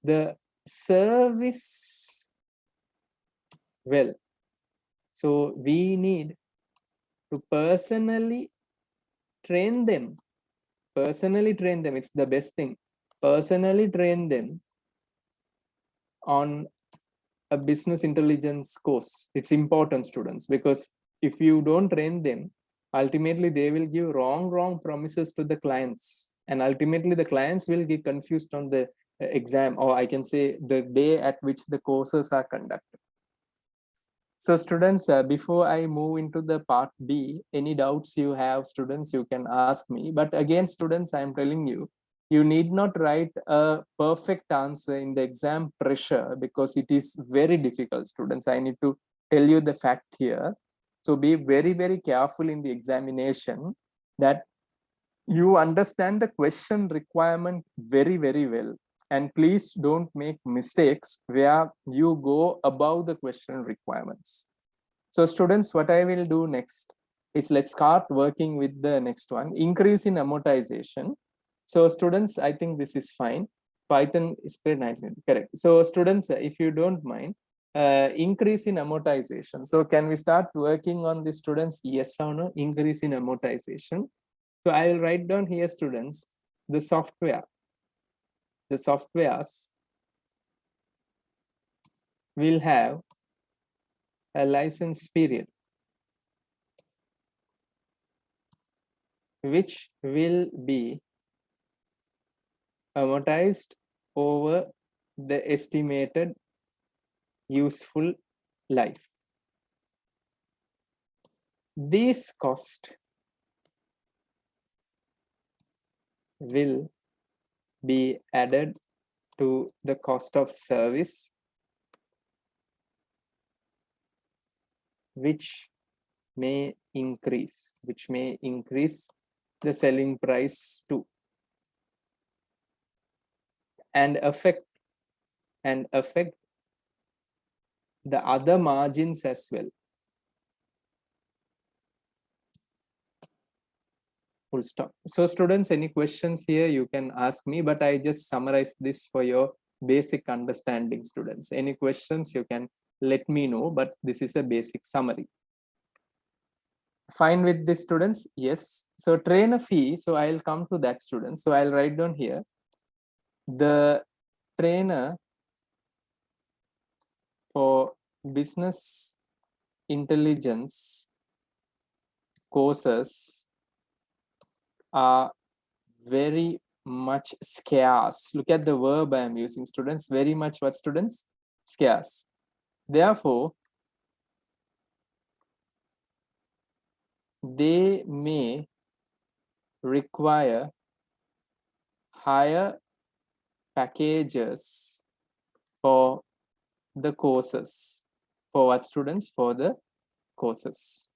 the service well. So we need to personally train them. It's the best thing. Personally train them on a business intelligence course. It's important, students, because if you don't train them, ultimately they will give wrong promises to the clients, and ultimately the clients will get confused on the exam, or I can say the day at which the courses are conducted. So students, before I move into the part B, any doubts you have, students, you can ask me. But again, students, I am telling you, you need not write a perfect answer in the exam pressure, because it is very difficult, students. I need to tell you the fact here. So be very careful in the examination, that you understand the question requirement very well, and please don't make mistakes where you go above the question requirements. So students, what I will do next is, let's start working with the next one, increase in amortization. So students, I think this is fine. Python is correct. So students, if you don't mind, increase in amortization. So can we start working on this, students? Yes or no? Increase in amortization. So I will write down here, students, the softwares will have a license period which will be amortized over the estimated useful life. This cost will be added to the cost of service, which may increase the selling price too, and affect the other margins as well. Full stop. So students, any questions here, you can ask me, but I just summarize this for your basic understanding, students. Any questions, you can let me know, but this is a basic summary. Fine with this, students? Yes. So trainer fee, so I'll come to that, students. So I'll write down here, the trainer for business intelligence courses are very much scarce. Look at the verb I am using, students. Very much what, students? Scarce. Therefore, they may require higher packages for the courses. For what, students? For the courses,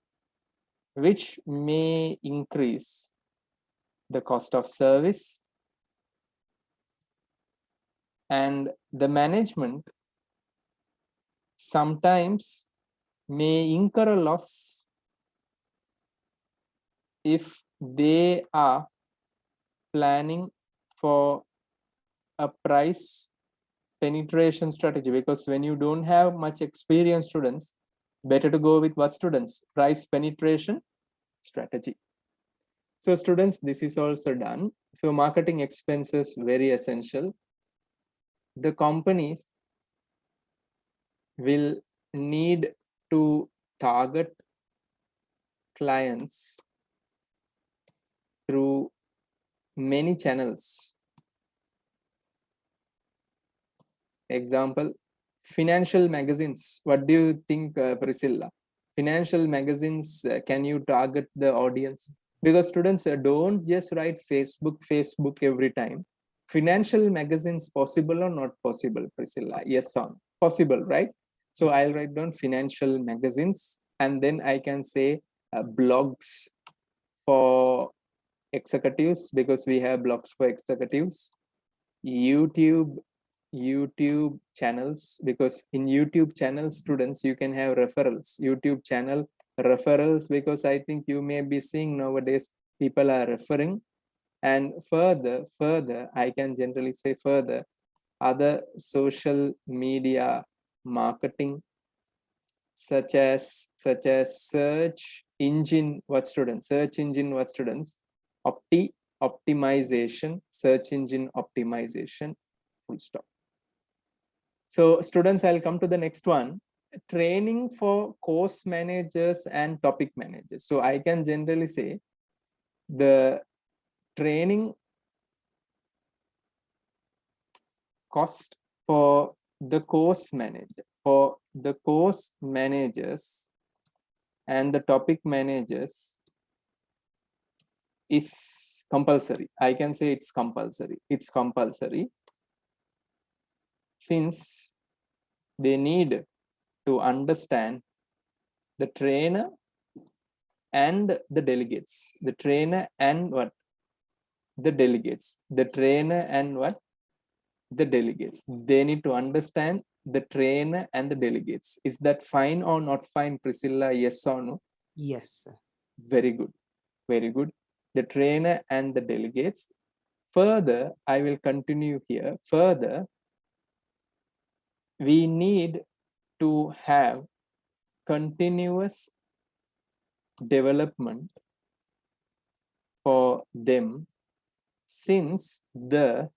which may increase the cost of service, and the management sometimes may incur a loss if they are planning for a price penetration strategy, because when you don't have much experience, students, better to go with what, students? Price penetration strategy. So students, this is also done. So marketing expenses, very essential. The companies will need to target clients through many channels. Example, financial magazines. What do you think, Priscilla? Financial magazines, can you target the audience? Because students, don't just write Facebook every time. Financial magazines, possible or not possible, Priscilla? Yes or no? Possible, right? So I'll write down financial magazines, and then I can say blogs for executives, because we have blogs for executives. YouTube channels, because in YouTube channels, students, you can have referrals. YouTube channel referrals, because I think you may be seeing nowadays people are referring. And further, I can generally say further, other social media marketing, such as search engine what, students? Search engine what, students? Optimization, search engine optimization, full stop. So students, I'll come to the next one. Training for course managers and topic managers. So I can generally say the training cost for the course manager, for the course managers and the topic managers is compulsory. I can say it's compulsory. It's compulsory, since they need to understand the trainer and the delegates. The trainer and what? The delegates. The trainer and what? The delegates. They need to understand the trainer and the delegates. Is that fine or not fine, Priscilla? Yes or no? Yes, sir. Very good. Very good. The trainer and the delegates. Further, I will continue here. Further, we need to have continuous development for them, since the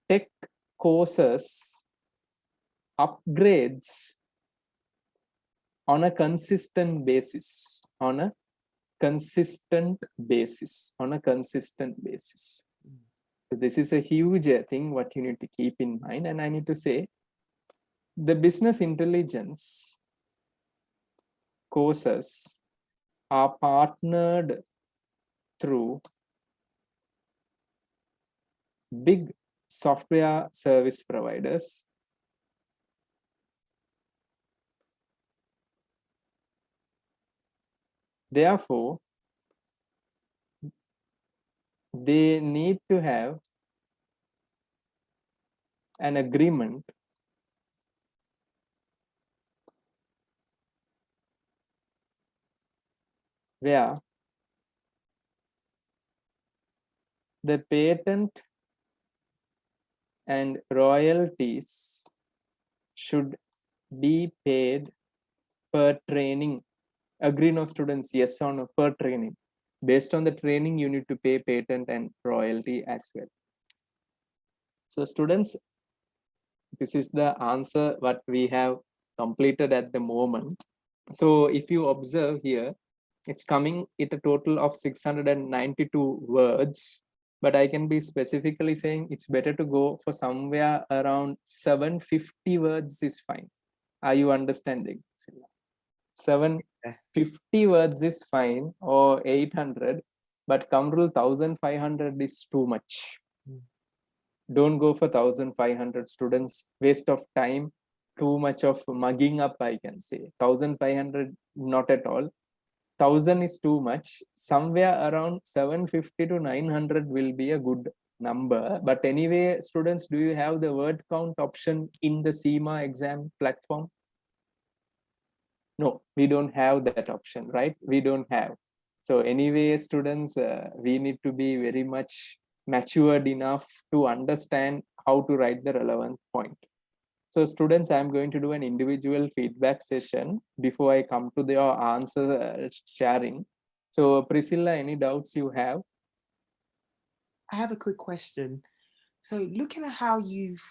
tech courses upgrades on a consistent basis, on a consistent basis. So this is a huge thing what you need to keep in mind. And I need to say, the business intelligence courses are partnered through big software service providers. Therefore, they need to have an agreement where the patent and royalties should be paid per training. Agree, no, students? Yes or no? Per training. Based on the training, you need to pay patent and royalty as well. So students, this is the answer what we have completed at the moment. So if you observe here, It's coming at a total of 692 words, but I can be specifically saying it's better to go for somewhere around 750 words is fine. Are you understanding? 750 words is fine, or 800, but Kamrul 1500 is too much. Don't go for 1500 students, waste of time, too much of mugging up, I can say. 1500, not at all. 1000 is too much. Somewhere around 750 to 900 will be a good number. But anyway, students, do you have the word count option in the CIMA exam platform? No, we don't have that option, right? We don't have. So anyway, students, we need to be very much matured enough to understand how to write the relevant point. So students, I'm going to do an individual feedback session before I come to your answer sharing. So Priscilla, any doubts you have? I have a quick question. So looking at how you've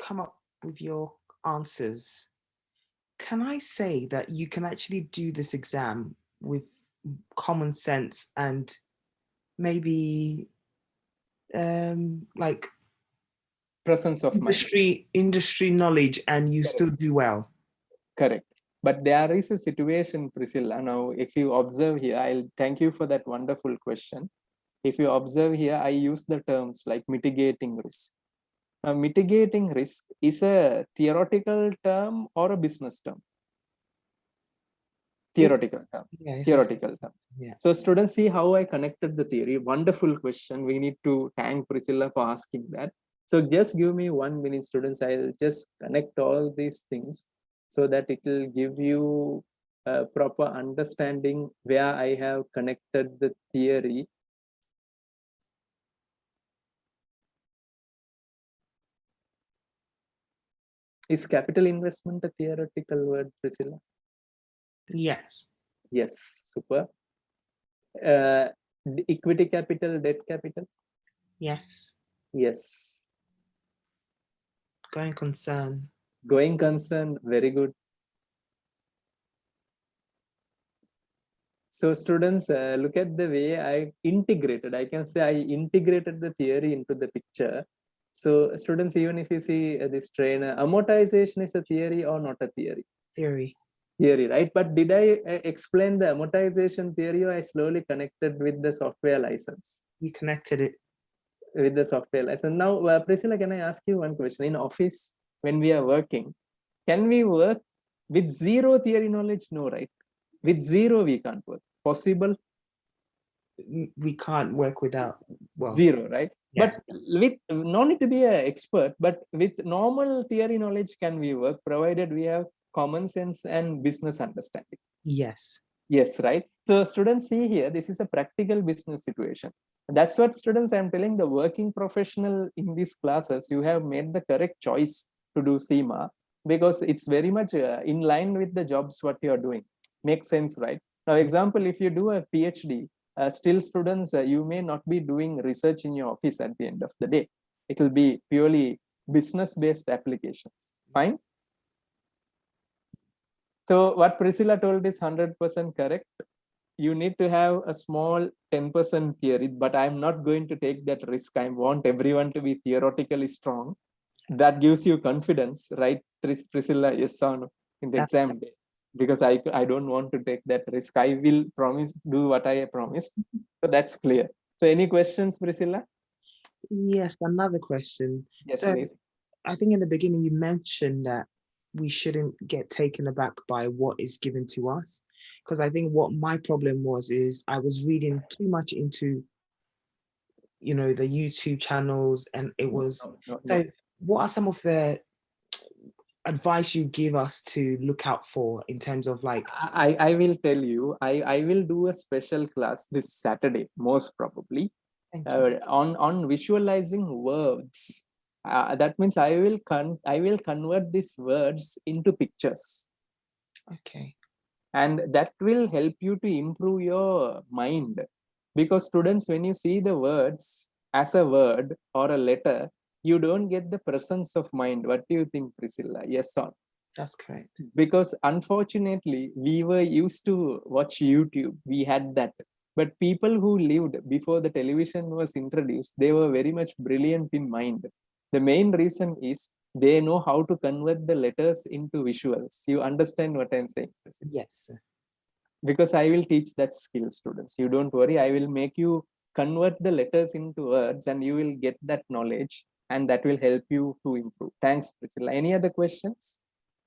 come up with your answers, can I say that you can actually do this exam with common sense and maybe like Presence of mind. industry knowledge, and you Correct. still do well? Correct. But there is a situation, Priscilla. Now, if you observe here, I'll thank you for that wonderful question. If you observe here, I use the terms like mitigating risk. Now, mitigating risk is a theoretical term or a business term? Theoretical term. Yeah, Theoretical term. Yeah. So students, see how I connected the theory. Wonderful question. We need to thank Priscilla for asking that. So just give me 1 minute, students. I'll just connect all these things so that it will give you a proper understanding where I have connected the theory. Is capital investment a theoretical word, Priscilla? Yes. Yes, super. Equity capital, debt capital? Yes. Yes. Going concern. Going concern, very good. So students, look at the way I integrated. I can say I integrated the theory into the picture. So students, even if you see this trainer, amortization is a theory or not a theory? Theory. Theory, right? But did I explain the amortization theory, or I slowly connected with the software license? You connected it. With the software license. Now, Priscilla, can I ask you one question? In office, when we are working, can we work with zero theory knowledge? No, right? With zero, we can't work. Possible? We can't work without, well, Zero, right? yeah. But with no need to be an expert, but with normal theory knowledge, can we work, provided we have common sense and business understanding? Yes. Yes, right? So students, see here, this is a practical business situation. That's what students, I'm telling the working professional in these classes, you have made the correct choice to do CIMA, because it's very much in line with the jobs what you are doing. Makes sense, right? Now, example, if you do a PhD, still students, you may not be doing research in your office at the end of the day. It will be purely business-based applications. Fine? So what Priscilla told is 100% correct. You need to have a small 10% theory, but I'm not going to take that risk. I want everyone to be theoretically strong. That gives you confidence, right, Priscilla? Yes or no, in the exam day? Because I don't want to take that risk. I will promise, do what I promised. So that's clear. So any questions, Priscilla? Yes, another question. Yes, So please. I think in the beginning you mentioned that we shouldn't get taken aback by what is given to us. Because I think what my problem was is I was reading too much into, you know, the YouTube channels, and it was No. so what are some of the advice you give us to look out for in terms of like I will tell you, I will do a special class this Saturday, most probably, on visualizing words. That means I will convert these words into pictures. Okay. And that will help you to improve your mind, because students, when you see the words as a word or a letter, you don't get the presence of mind. What do you think, Priscilla? Yes or no? That's correct. Because unfortunately, we were used to watch YouTube. We had that. But people who lived before the television was introduced, they were very much brilliant in mind. The main reason is they know how to convert the letters into visuals. You understand what I'm saying? Yes, sir. Because I will teach that skill, students. You don't worry. I will make you convert the letters into words and you will get that knowledge, and that will help you to improve. Thanks, Priscilla. Any other questions?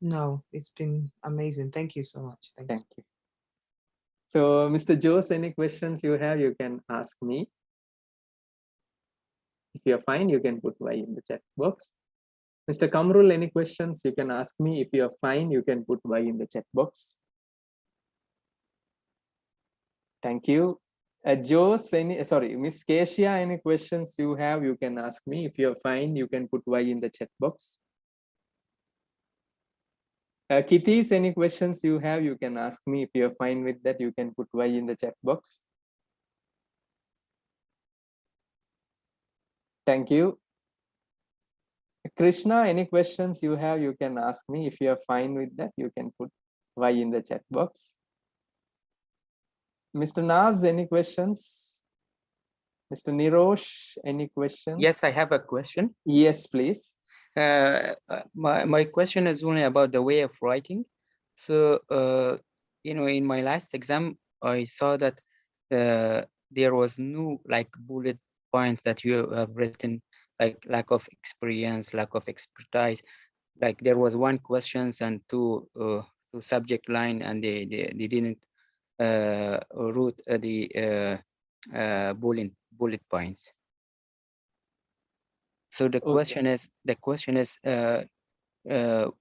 No, it's been amazing. Thank you so much. Thanks. Thank you. So, Mr. Jose, any questions you have, you can ask me. If you're fine, you can put Y in the chat box. Mr. Kamrul, any questions, you can ask me. If you're fine, you can put Y in the chat box. Thank you. Jose, Miss Kesia, any questions you have, you can ask me. If you're fine, you can put Y in the chat box. Kitties, any questions you have, you can ask me. If you're fine with that, you can put Y in the chat box. Thank you. Krishna, any questions you have, you can ask me. If you're fine with that, you can put Y in the chat box. Mr. Naz, any questions? Mr. Nirosh, any questions? Yes, I have a question. Yes, please. My question is only about the way of writing. So, in my last exam, I saw that there was no like bullet point that you have written, like lack of experience, lack of expertise. Like there was one questions and two subject line, and they didn't wrote the bullet points. So the question is,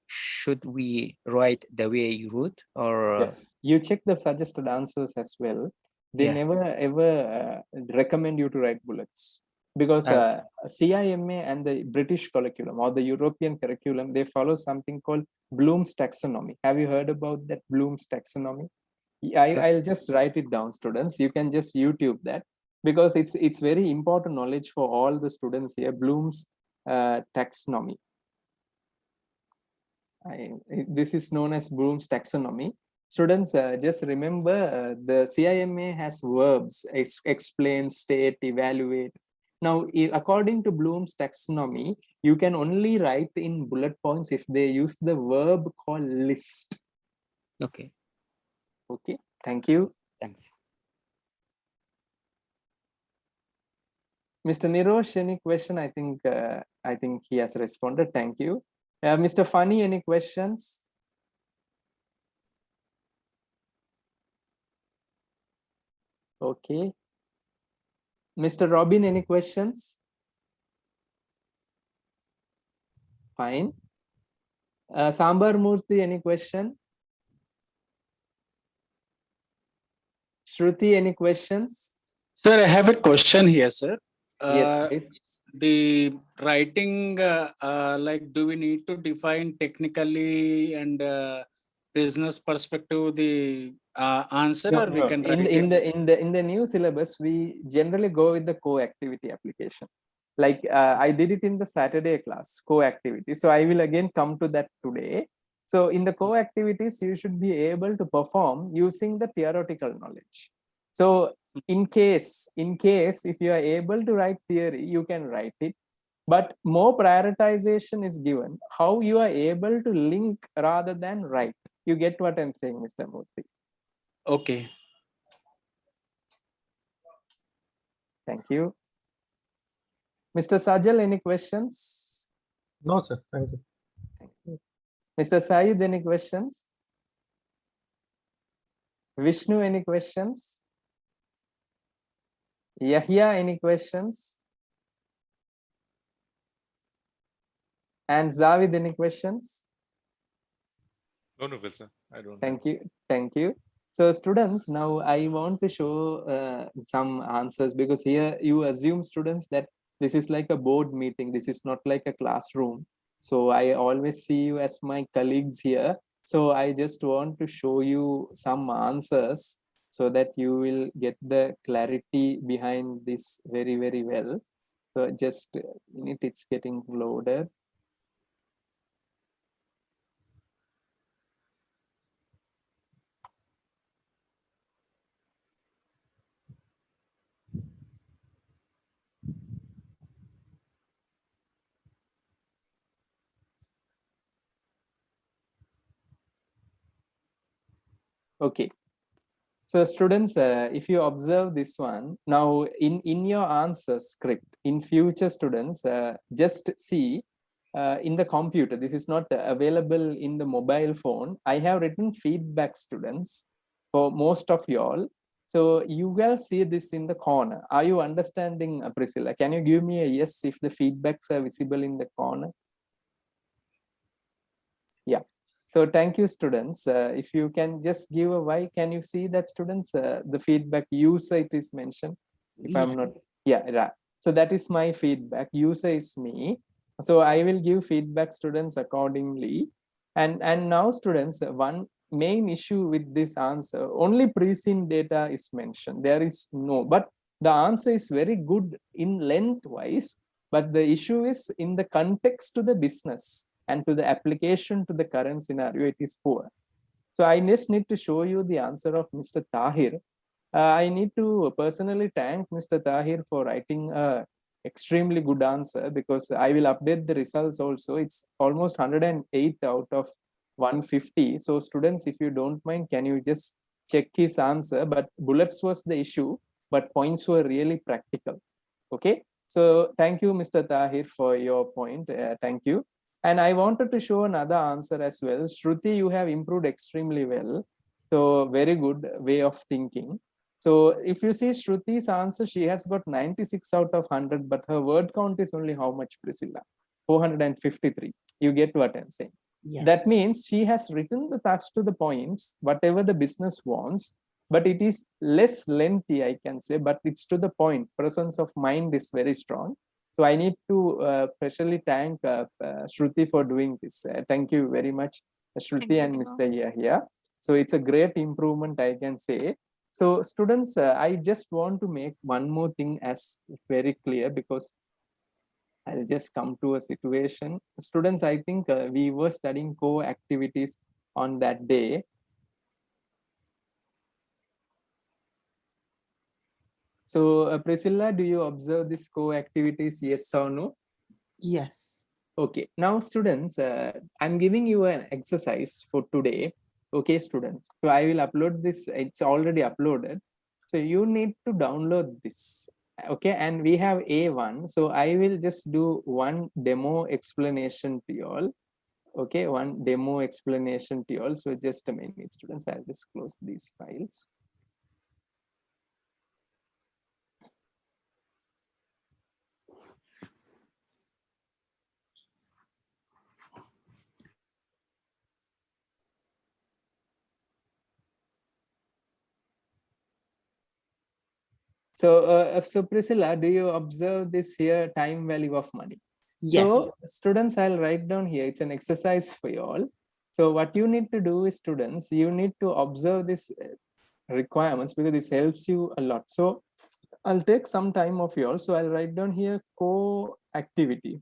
should we write the way you wrote, or yes, you check the suggested answers as well. They never ever recommend you to write bullets, because CIMA and the British curriculum or the European curriculum, they follow something called Bloom's taxonomy. Have you heard about that Bloom's taxonomy? I'll just write it down, students. You can just YouTube that, because it's very important knowledge for all the students here. Bloom's taxonomy. This is known as Bloom's taxonomy. Students, just remember the CIMA has verbs: explain, state, evaluate. Now, according to Bloom's taxonomy, you can only write in bullet points if they use the verb called list. Okay. Okay, thank you. Thanks. Mr. Nirosh, any question? I think he has responded. Thank you. Mr. Funny, any questions? Okay. Mr. Robin, any questions? Fine. Sambar Murthy, any question? Shruti, any questions? Sir, I have a question here, sir. Yes, please. The writing, like, do we need to define technically and business perspective the answer, or we can write in the new syllabus, we generally go with the co-activity application. Like I did it in the Saturday class, co-activity. So I will again come to that today. So in the co-activities, you should be able to perform using the theoretical knowledge. So in case if you are able to write theory, you can write it, but more prioritization is given how you are able to link rather than write. You get what I'm saying, Mr. Murthy? Okay. Thank you. Mr. Sajal, any questions? No, sir. Thank you. Thank you. Mr. Saeed, any questions? Vishnu, any questions? Yahya, any questions? And Zavid, any questions? No, sir. I don't. Thank you. Thank you. So students, now I want to show some answers, because here you assume, students, that this is like a board meeting. This is not like a classroom. So I always see you as my colleagues here. So I just want to show you some answers so that you will get the clarity behind this very, very well. So just a minute, it's getting loaded. Okay. So students, if you observe this one, now in your answer script, in future students, just see in the computer, this is not available in the mobile phone. I have written feedback students for most of y'all. So you will see this in the corner. Are you understanding, Priscilla? Can you give me a yes if the feedbacks are visible in the corner? Yeah. So thank you, students. If you can just give a why, can you see that, students? The feedback user it is mentioned. If I'm not, yeah, right. So that is my feedback. User is me. So I will give feedback, students, accordingly. And now, students, one main issue with this answer, only pre-seen data is mentioned. There is no, but the answer is very good in lengthwise. But the issue is in the context to the business and to the application to the current scenario, it is poor. So I just need to show you the answer of Mr. Tahir. I need to personally thank Mr. Tahir for writing a extremely good answer, because I will update the results also. It's almost 108 out of 150. So students, if you don't mind, can you just check his answer? But bullets was the issue, but points were really practical. Okay. So thank you, Mr. Tahir, for your point. Thank you. And I wanted to show another answer as well. Shruti, you have improved extremely well. So very good way of thinking. So if you see Shruti's answer, she has got 96 out of 100, but her word count is only how much, Priscilla? 453. You get what I'm saying? Yes. That means she has written the touch to the points, whatever the business wants, but it is less lengthy, I can say, but it's to the point. Presence of mind is very strong. So I need to specially thank Shruti for doing this. Thank you very much, Shruti and Mr. Yahya. So it's a great improvement, I can say. So students, I just want to make one more thing as very clear, because I'll just come to a situation. Students, I think we were studying core activities on that day. So Priscilla, do you observe these core activities, yes or no? Yes. Okay, now students, I'm giving you an exercise for today. Okay, students, so I will upload this, it's already uploaded. So you need to download this. Okay, and we have A1. So I will just do one demo explanation to you all. Okay, one demo explanation to you all. So just a minute, students, I'll just close these files. So Priscilla, do you observe this here, time value of money? Yes. So students, I'll write down here, it's an exercise for you all. So what you need to do is, students, you need to observe this requirements, because this helps you a lot. So I'll take some time of yours. So I'll write down here co-activity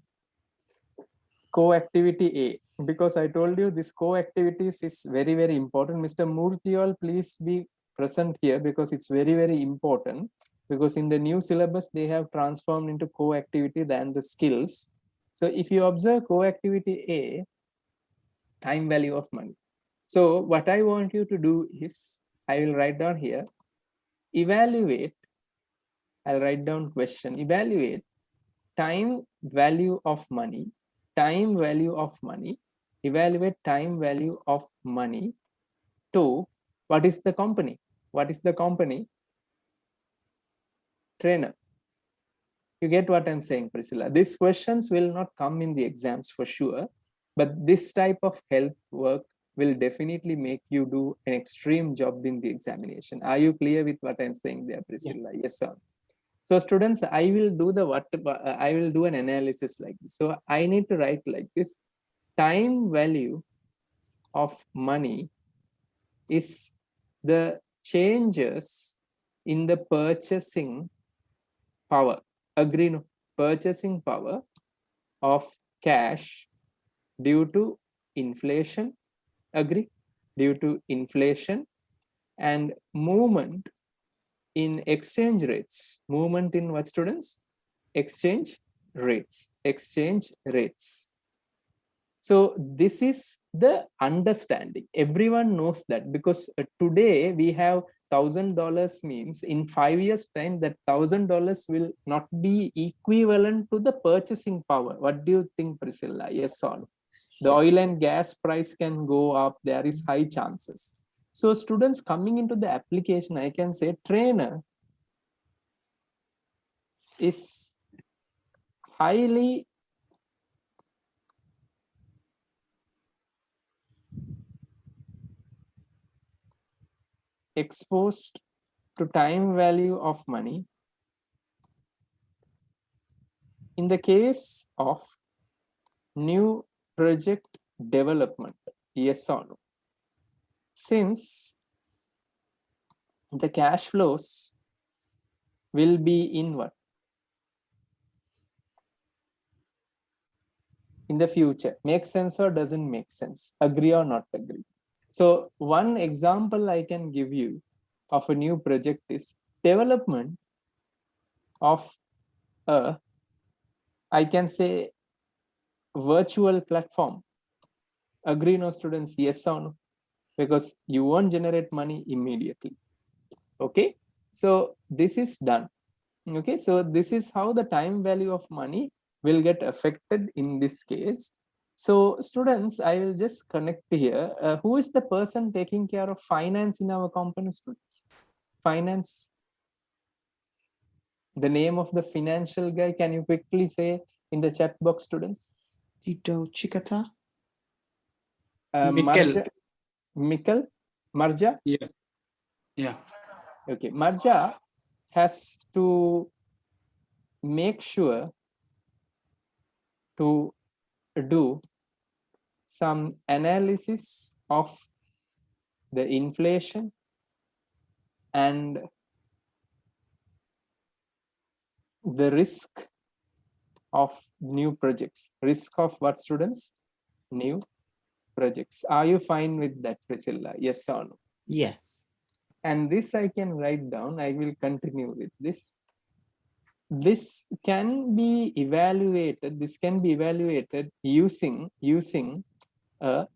A, because I told you this co-activities is very, very important. Mr. Murthyal, please be present here, because it's very, very important, because in the new syllabus, they have transformed into co-activity than the skills. So if you observe co-activity A, time value of money. So what I want you to do is, I will write down here, evaluate, I'll write down question, evaluate time value of money, time value of money, evaluate time value of money to, what is the company? What is the company? Trainer. You get what I'm saying, Priscilla? These questions will not come in the exams for sure, but this type of help work will definitely make you do an extreme job in the examination. Are you clear with what I'm saying there, Priscilla? Yeah. Yes, sir. So students, I will do I will do an analysis like this. So I need to write like this: time value of money is the changes in the purchasing power, agree, no? Purchasing power of cash due to inflation, agree, due to inflation, and movement in exchange rates. Movement in what, students? Exchange rates. So this is the understanding. Everyone knows that, because today we have $1,000 means in 5 years time that $1,000 will not be equivalent to the purchasing power. What do you think, Priscilla? Yes or no? The oil and gas price can go up. There is high chances. So students coming into the application, I can say trainer is highly exposed to time value of money in the case of new project development. Yes or no? Since the cash flows will be in what? In the future. Make sense or doesn't make sense? Agree or not agree? So one example I can give you of a new project is development of a, I can say, virtual platform. Agree, no, students? Yes or no? Because you won't generate money immediately. Okay, so this is done. Okay, so this is how the time value of money will get affected in this case. So students, I will just connect here. Who is the person taking care of finance in our company, students? Finance. The name of the financial guy, can you quickly say in the chat box, students? Tito Chikata. Mikkel. Mikkel? Marja? Yeah. Yeah. Okay, Marja has to make sure to do some analysis of the inflation and the risk of new projects. Risk of what, students? New projects. Are you fine with that, Priscilla? Yes or no? Yes. And this I can write down. I will continue with this. This can be evaluated. This can be evaluated using a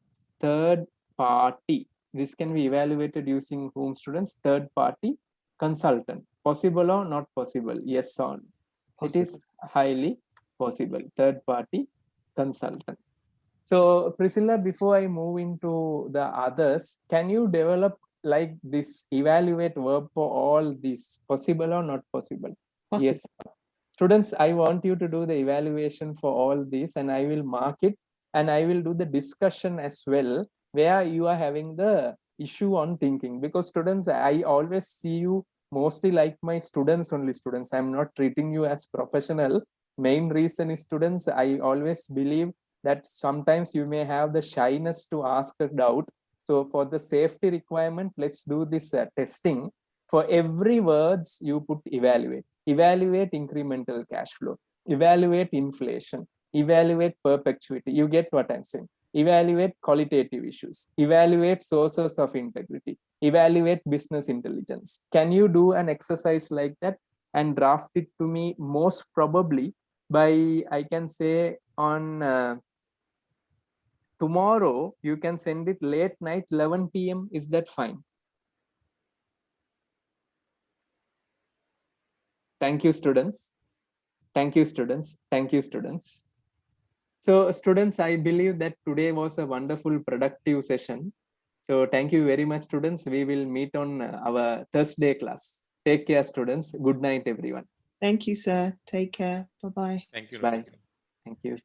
third party. This can be evaluated using whom, students? Third party consultant. Possible or not possible? Yes or no? It is highly possible. Third party consultant. So Priscilla, before I move into the others, can you develop like this evaluate verb for all these? Possible or not possible? Yes. Students, I want you to do the evaluation for all these, and I will mark it, and I will do the discussion as well, where you are having the issue on thinking. Because students, I always see you mostly like my students only. Students, I'm not treating you as professional. Main reason is, students, I always believe that sometimes you may have the shyness to ask a doubt. So for the safety requirement, let's do this testing. For every words you put evaluate. Evaluate incremental cash flow, evaluate inflation, evaluate perpetuity. You get what I'm saying? Evaluate qualitative issues, evaluate sources of integrity, evaluate business intelligence. Can you do an exercise like that and draft it to me, most probably by, I can say, on tomorrow? You can send it late night, 11 p.m. Is that fine? Thank you, students. Thank you, students. Thank you, students. So students, I believe that today was a wonderful, productive session. So thank you very much, students. We will meet on our Thursday class. Take care, students. Good night, everyone. Thank you, sir. Take care. Bye-bye. Thank you. Bye. Naveen. Thank you.